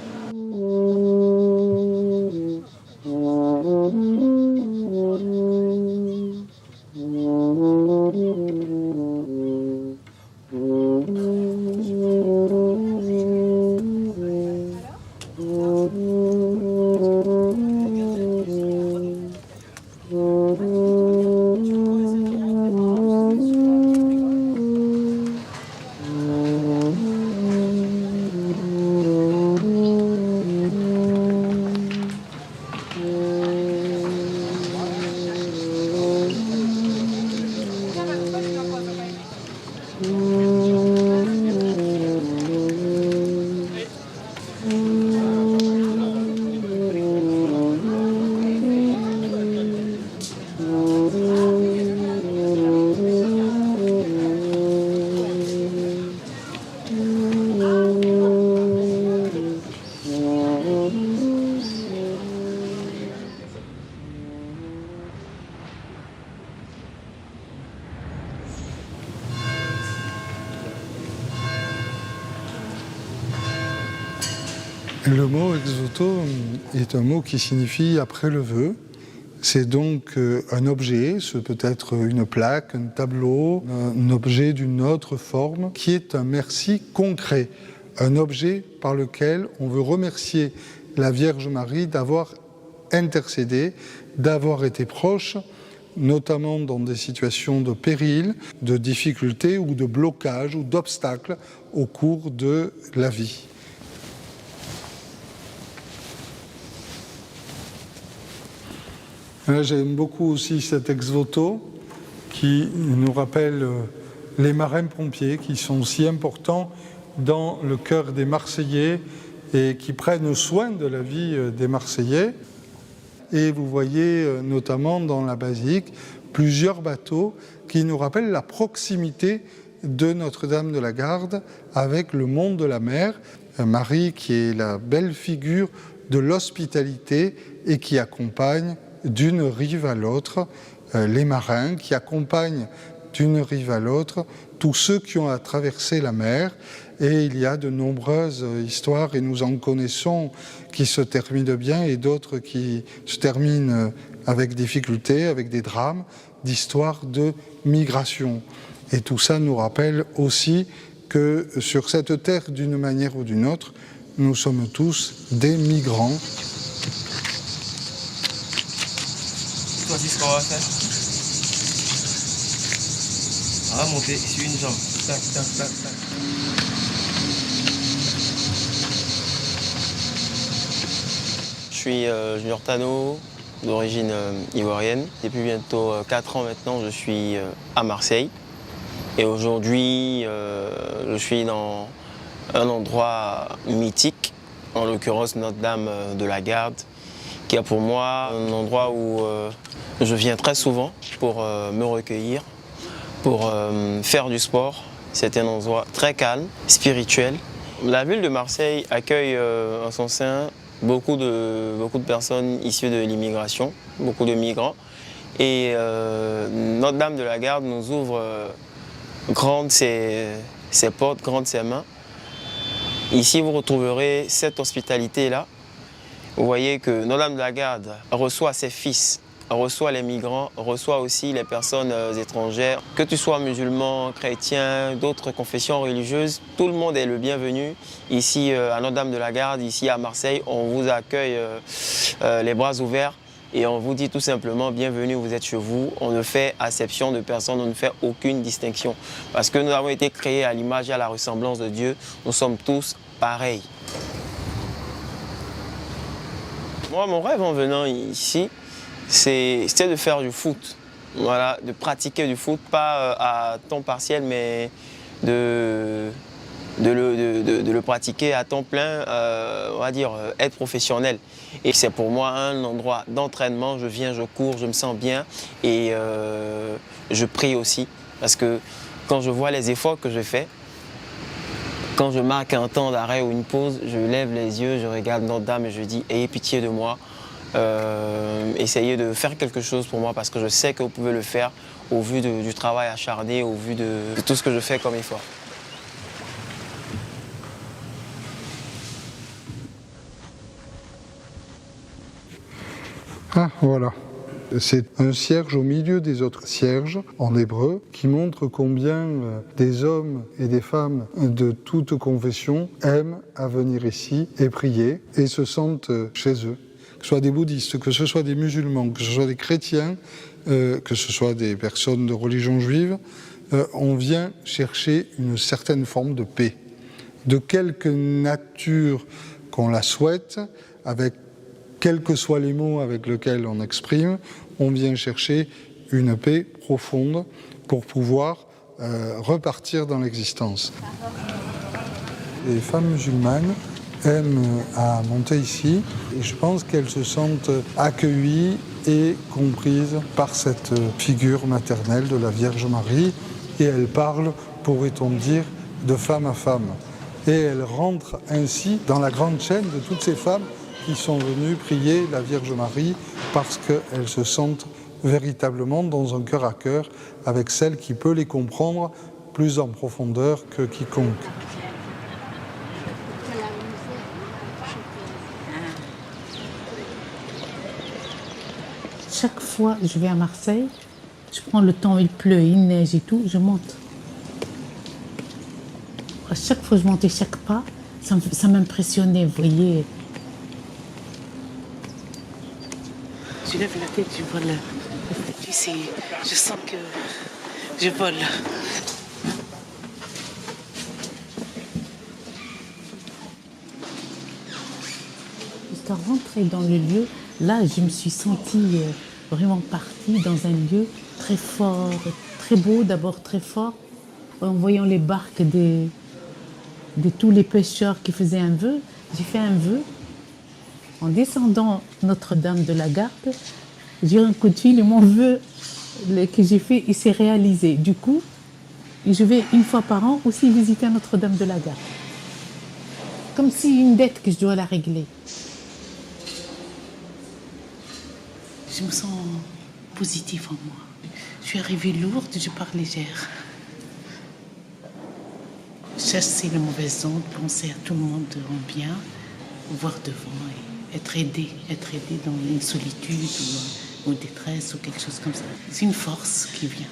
Le mot ex-voto est un mot qui signifie après le vœu. C'est donc un objet, ce peut être une plaque, un tableau, un objet d'une autre forme, qui est un merci concret, un objet par lequel on veut remercier la Vierge Marie d'avoir intercédé, d'avoir été proche, notamment dans des situations de péril, de difficulté ou de blocage ou d'obstacle au cours de la vie. J'aime beaucoup aussi cet ex-voto qui nous rappelle les marins-pompiers qui sont si importants dans le cœur des Marseillais et qui prennent soin de la vie des Marseillais. Et vous voyez notamment dans la basilique plusieurs bateaux qui nous rappellent la proximité de Notre-Dame de la Garde avec le monde de la mer. Marie qui est la belle figure de l'hospitalité et qui accompagne d'une rive à l'autre les marins, qui accompagnent d'une rive à l'autre tous ceux qui ont à traverser la mer. Et il y a de nombreuses histoires, et nous en connaissons, qui se terminent bien et d'autres qui se terminent avec difficulté, avec des drames, d'histoires de migration. Et tout ça nous rappelle aussi que sur cette terre, d'une manière ou d'une autre, nous sommes tous des migrants. Voici ce qu'on va faire. On va monter sur une jambe. Tac, tac, tac, tac. Je suis Junior Tano, d'origine ivoirienne. Depuis bientôt 4 ans maintenant, je suis à Marseille. Et aujourd'hui, je suis dans un endroit mythique, en l'occurrence Notre-Dame de la Garde, qui est pour moi un endroit où je viens très souvent pour me recueillir, pour faire du sport. C'est un endroit très calme, spirituel. La ville de Marseille accueille en son sein beaucoup de personnes issues de l'immigration, beaucoup de migrants. Et Notre-Dame de la Garde nous ouvre grandes ses portes, grandes ses mains. Ici, vous retrouverez cette hospitalité-là. Vous voyez que Notre-Dame de la Garde reçoit ses fils, reçoit les migrants, reçoit aussi les personnes étrangères. Que tu sois musulman, chrétien, d'autres confessions religieuses, tout le monde est le bienvenu. Ici à Notre-Dame de la Garde, ici à Marseille, on vous accueille les bras ouverts et on vous dit tout simplement bienvenue, vous êtes chez vous. On ne fait acception de personne, on ne fait aucune distinction. Parce que nous avons été créés à l'image et à la ressemblance de Dieu. Nous sommes tous pareils. Moi, mon rêve en venant ici, c'était de faire du foot. Voilà, de pratiquer du foot, pas à temps partiel, mais de le pratiquer à temps plein, on va dire être professionnel. Et c'est pour moi un endroit d'entraînement. Je viens, je cours, je me sens bien et je prie aussi. Parce que quand je vois les efforts que je fais, quand je marque un temps d'arrêt ou une pause, je lève les yeux, je regarde Notre-Dame et je dis « Ayez pitié de moi ». Essayez de faire quelque chose pour moi parce que je sais que vous pouvez le faire au vu du travail acharné, au vu de tout ce que je fais comme effort. Ah, voilà. C'est un cierge au milieu des autres cierges, en hébreu, qui montre combien des hommes et des femmes de toute confession aiment à venir ici et prier et se sentent chez eux. Que ce soit des bouddhistes, que ce soit des musulmans, que ce soit des chrétiens, que ce soit des personnes de religion juive, on vient chercher une certaine forme de paix. De quelque nature qu'on la souhaite, avec quels que soient les mots avec lesquels on exprime, on vient chercher une paix profonde pour pouvoir repartir dans l'existence. Les femmes musulmanes aiment à monter ici et je pense qu'elles se sentent accueillies et comprises par cette figure maternelle de la Vierge Marie et elles parlent, pourrait-on dire, de femme à femme. Et elles rentrent ainsi dans la grande chaîne de toutes ces femmes qui sont venues prier la Vierge Marie parce qu'elles se sentent véritablement dans un cœur à cœur avec celle qui peut les comprendre plus en profondeur que quiconque. chaque fois que je vais à Marseille, je prends le temps, il pleut, il neige et tout, je monte. À chaque fois que je montais chaque pas, ça m'impressionnait, vous voyez. Je lève la tête, je vole. Je sens que je vole. Jusqu'à rentrer dans le lieu, là, je me suis sentie vraiment partie dans un lieu très fort, très beau, d'abord très fort. En voyant les barques de tous les pêcheurs qui faisaient un vœu, j'ai fait un vœu. En descendant Notre-Dame de la Garde, j'ai eu un coup de fil et mon vœu que j'ai fait, il s'est réalisé. Du coup, je vais une fois par an aussi visiter Notre-Dame de la Garde. Comme si une dette que je dois la régler. Je me sens positive en moi. Je suis arrivée lourde, je pars légère. Chasser les mauvaises ondes, penser à tout le monde en bien, voir devant et être aidé dans une solitude ou détresse ou quelque chose comme ça. C'est une force qui vient.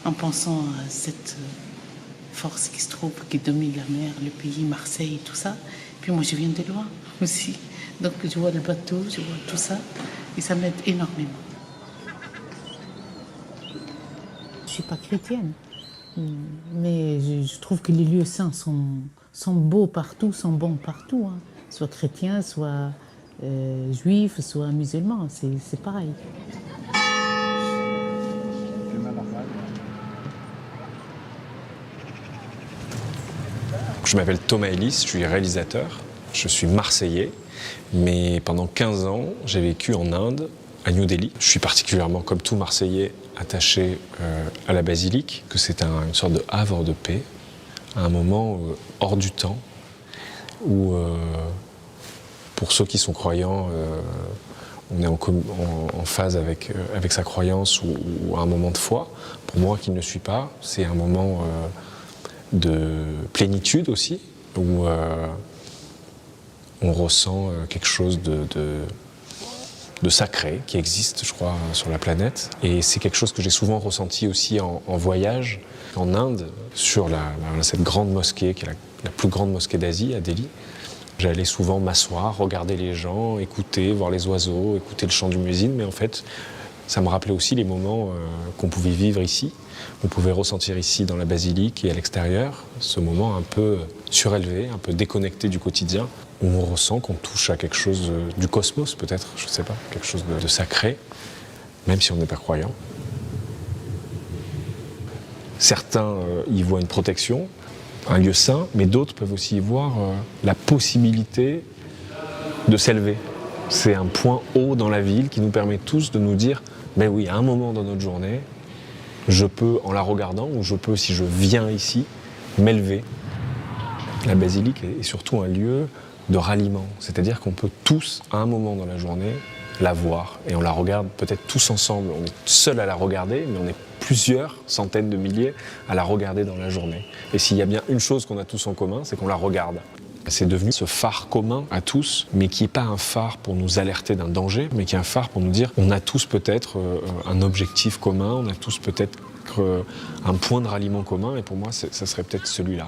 En pensant à cette force qui se trouve, qui domine la mer, le pays, Marseille, tout ça. Puis moi, je viens de loin aussi. Donc je vois le bateau, je vois tout ça. Et ça m'aide énormément. Je ne suis pas chrétienne. Mais je trouve que les lieux saints sont beaux partout, sont bons partout. Hein. Soit chrétiens, soit juifs, soit musulmans, c'est pareil. Je m'appelle Thomas Ellis, je suis réalisateur, je suis marseillais, mais pendant 15 ans, j'ai vécu en Inde, à New Delhi. Je suis particulièrement, comme tout Marseillais, attaché à la basilique, que c'est une sorte de havre de paix, à un moment hors du temps, où pour ceux qui sont croyants, on est en phase avec sa croyance ou un moment de foi. Pour moi qui ne le suis pas, c'est un moment de plénitude aussi, où on ressent quelque chose de sacré qui existe, je crois, sur la planète. Et c'est quelque chose que j'ai souvent ressenti aussi en voyage en Inde, sur cette grande mosquée, qui est la plus grande mosquée d'Asie, à Delhi. J'allais souvent m'asseoir, regarder les gens, écouter, voir les oiseaux, écouter le chant du muezzin, mais en fait, ça me rappelait aussi les moments qu'on pouvait vivre ici, qu'on pouvait ressentir ici dans la basilique et à l'extérieur, ce moment un peu surélevé, un peu déconnecté du quotidien, où on ressent qu'on touche à quelque chose du cosmos peut-être, je ne sais pas, quelque chose de sacré, même si on n'est pas croyant. Certains y voient une protection, un lieu saint, mais d'autres peuvent aussi y voir la possibilité de s'élever. C'est un point haut dans la ville qui nous permet tous de nous dire « ben oui, à un moment dans notre journée, je peux, en la regardant, ou je peux, si je viens ici, m'élever ». La basilique est surtout un lieu de ralliement, c'est-à-dire qu'on peut tous, à un moment dans la journée, la voir, et on la regarde peut-être tous ensemble. On est seul à la regarder, mais on est plusieurs centaines de milliers à la regarder dans la journée. Et s'il y a bien une chose qu'on a tous en commun, c'est qu'on la regarde. C'est devenu ce phare commun à tous, mais qui n'est pas un phare pour nous alerter d'un danger, mais qui est un phare pour nous dire on a tous peut-être un objectif commun, on a tous peut-être un point de ralliement commun, et pour moi, ça serait peut-être celui-là.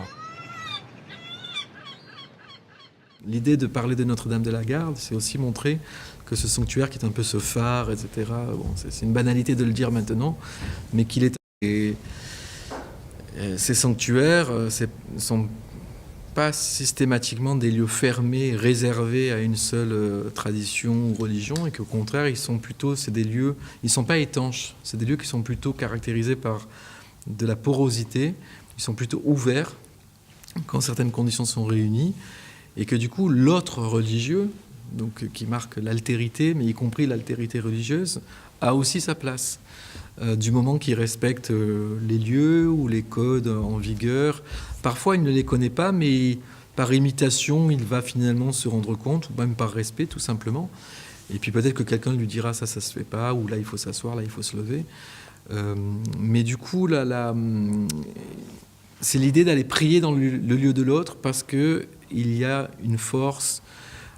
L'idée de parler de Notre-Dame de la Garde, c'est aussi montrer que ce sanctuaire qui est un peu ce phare, etc., bon, c'est une banalité de le dire maintenant, mais qu'il est... Et ces sanctuaires ne sont pas systématiquement des lieux fermés, réservés à une seule tradition ou religion, et qu'au contraire, c'est des lieux, ils ne sont pas étanches, c'est des lieux qui sont plutôt caractérisés par de la porosité, ils sont plutôt ouverts quand certaines conditions sont réunies, et que du coup, l'autre religieux, donc, qui marque l'altérité, mais y compris l'altérité religieuse, a aussi sa place. Du moment qu'il respecte les lieux ou les codes en vigueur. Parfois, il ne les connaît pas, mais par imitation, il va finalement se rendre compte, ou même par respect, tout simplement. Et puis peut-être que quelqu'un lui dira ça se fait pas, ou là, il faut s'asseoir, là, il faut se lever. Mais du coup, c'est l'idée d'aller prier dans le lieu de l'autre, parce qu'il y a une force,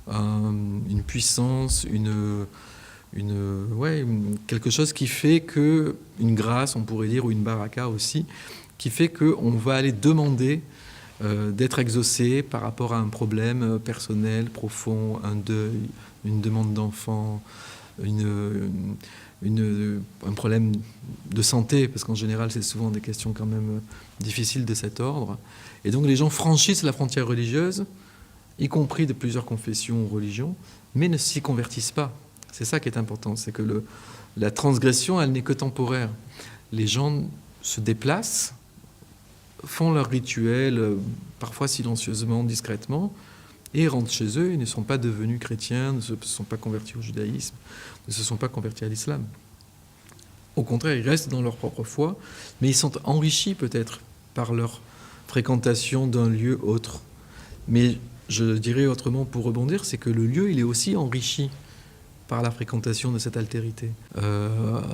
une puissance, quelque chose qui fait que, une grâce, on pourrait dire, ou une baraka aussi, qui fait qu'on va aller demander d'être exaucé par rapport à un problème personnel, profond, un deuil, une demande d'enfant, un problème de santé, parce qu'en général, c'est souvent des questions quand même difficiles de cet ordre. Et donc, les gens franchissent la frontière religieuse, y compris de plusieurs confessions ou religions, mais ne s'y convertissent pas. C'est ça qui est important, c'est que la transgression, elle n'est que temporaire. Les gens se déplacent, font leur rituel, parfois silencieusement, discrètement, et rentrent chez eux. Ils ne sont pas devenus chrétiens, ne se sont pas convertis au judaïsme, ne se sont pas convertis à l'islam. Au contraire, ils restent dans leur propre foi, mais ils sont enrichis peut-être par leur fréquentation d'un lieu autre. Mais je dirais autrement, pour rebondir, c'est que le lieu, il est aussi enrichi par la fréquentation de cette altérité.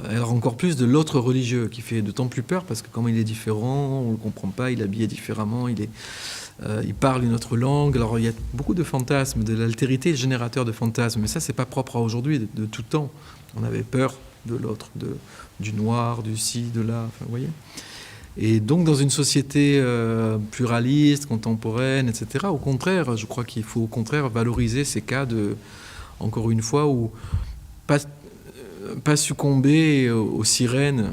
Alors encore plus de l'autre religieux, qui fait d'autant plus peur, parce que comme il est différent, on ne le comprend pas, il est habillé différemment, il parle une autre langue. Alors il y a beaucoup de fantasmes, de l'altérité est générateur de fantasmes, mais ça, c'est pas propre à aujourd'hui, de tout temps. On avait peur de l'autre, du noir, du ci, de là, enfin, vous voyez. Et donc, dans une société pluraliste, contemporaine, etc., au contraire, je crois qu'il faut au contraire valoriser ces cas encore une fois, où pas succomber aux sirènes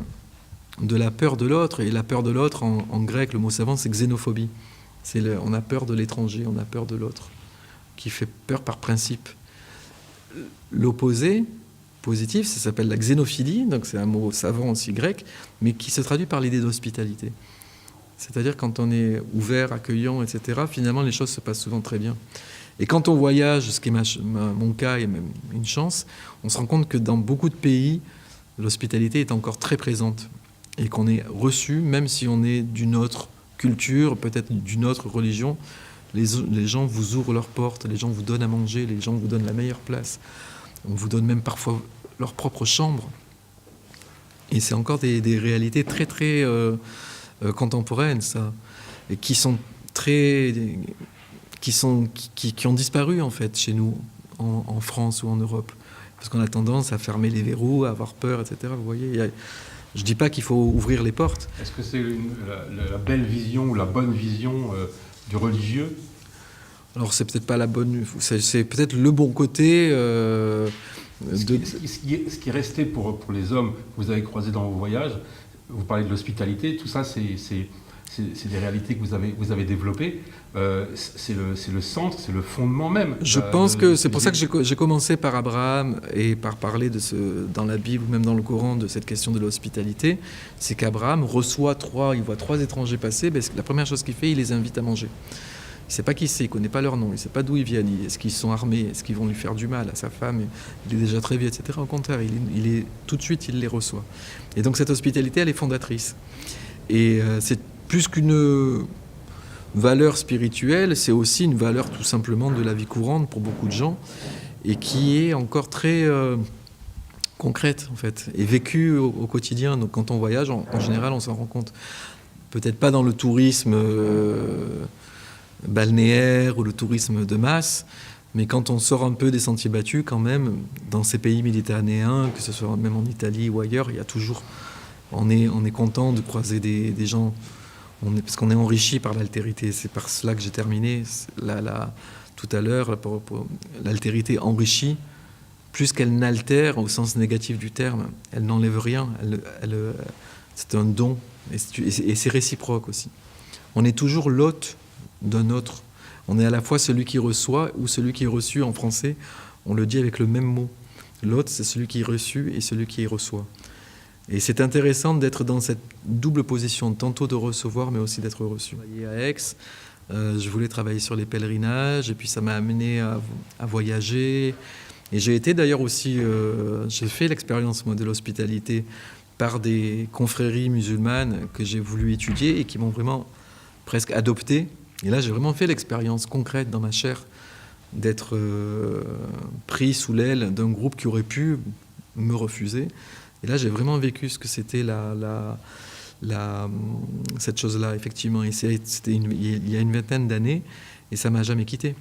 de la peur de l'autre. Et la peur de l'autre, en grec, le mot savant, c'est xénophobie. On a peur de l'étranger, on a peur de l'autre, qui fait peur par principe. L'opposé, positif, ça s'appelle la xénophilie, donc c'est un mot savant aussi grec, mais qui se traduit par l'idée d'hospitalité. C'est-à-dire quand on est ouvert, accueillant, etc., finalement les choses se passent souvent très bien. Et quand on voyage, ce qui est mon cas et même une chance, on se rend compte que dans beaucoup de pays, l'hospitalité est encore très présente et qu'on est reçu, même si on est d'une autre culture, peut-être d'une autre religion, les gens vous ouvrent leurs portes, les gens vous donnent à manger, les gens vous donnent la meilleure place. On vous donne même parfois leur propre chambre. Et c'est encore des réalités très, très contemporaines, ça, et qui ont disparu, en fait, chez nous, en France ou en Europe. Parce qu'on a tendance à fermer les verrous, à avoir peur, etc. Vous voyez, je ne dis pas qu'il faut ouvrir les portes. Est-ce que c'est la belle vision ou la bonne vision du religieux ? Alors, c'est peut-être pas la bonne... C'est peut-être le bon côté... Ce qui est resté pour les hommes que vous avez croisés dans vos voyages, vous parlez de l'hospitalité, tout ça, c'est des réalités que vous avez développées. C'est le centre, c'est le fondement même. Je pense que c'est pour ça que j'ai commencé par Abraham et par parler dans la Bible, même dans le Coran, de cette question de l'hospitalité. C'est qu'Abraham il voit 3 étrangers passer, ben, la première chose qu'il fait, il les invite à manger. Il ne sait pas qui c'est, il ne connaît pas leur nom, il ne sait pas d'où ils viennent, est-ce qu'ils sont armés, est-ce qu'ils vont lui faire du mal à sa femme, il est déjà très vieux, etc. Au contraire, tout de suite, il les reçoit. Et donc cette hospitalité, elle est fondatrice. Et c'est plus qu'une valeur spirituelle, c'est aussi une valeur tout simplement de la vie courante pour beaucoup de gens, et qui est encore très concrète, en fait, et vécue au quotidien. Donc quand on voyage, en général, on s'en rend compte. Peut-être pas dans le tourisme... balnéaire ou le tourisme de masse, mais quand on sort un peu des sentiers battus, quand même, dans ces pays méditerranéens, que ce soit même en Italie ou ailleurs, il y a toujours... On est content de croiser des gens, parce qu'on est enrichi par l'altérité. C'est par cela que j'ai terminé tout à l'heure. L'altérité enrichit, plus qu'elle n'altère au sens négatif du terme. Elle n'enlève rien, c'est un don, et c'est réciproque aussi. On est toujours l'hôte d'un autre. On est à la fois celui qui reçoit ou celui qui est reçu. En français, on le dit avec le même mot. L'autre, c'est celui qui est reçu et celui qui reçoit. Et c'est intéressant d'être dans cette double position, tantôt de recevoir, mais aussi d'être reçu. À Aix, je voulais travailler sur les pèlerinages, et puis ça m'a amené à voyager. Et j'ai été d'ailleurs aussi... j'ai fait l'expérience, moi, de l'hospitalité par des confréries musulmanes que j'ai voulu étudier et qui m'ont vraiment presque adopté. Et là, j'ai vraiment fait l'expérience concrète dans ma chair d'être pris sous l'aile d'un groupe qui aurait pu me refuser. Et là, j'ai vraiment vécu ce que c'était cette chose-là, effectivement. Et c'était il y a une vingtaine d'années, et ça ne m'a jamais quitté.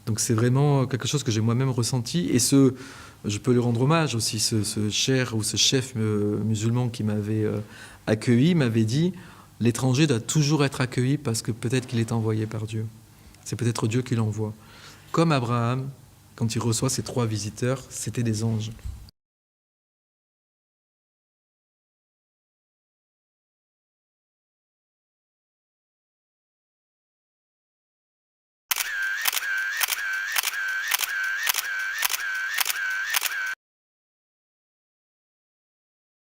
Donc c'est vraiment quelque chose que j'ai moi-même ressenti. Et ce je peux lui rendre hommage aussi. Ce cher ou ce chef musulman qui m'avait accueilli m'avait dit « L'étranger doit toujours être accueilli parce que peut-être qu'il est envoyé par Dieu. C'est peut-être Dieu qui l'envoie. » Comme Abraham, quand il reçoit ses 3 visiteurs, c'était des anges.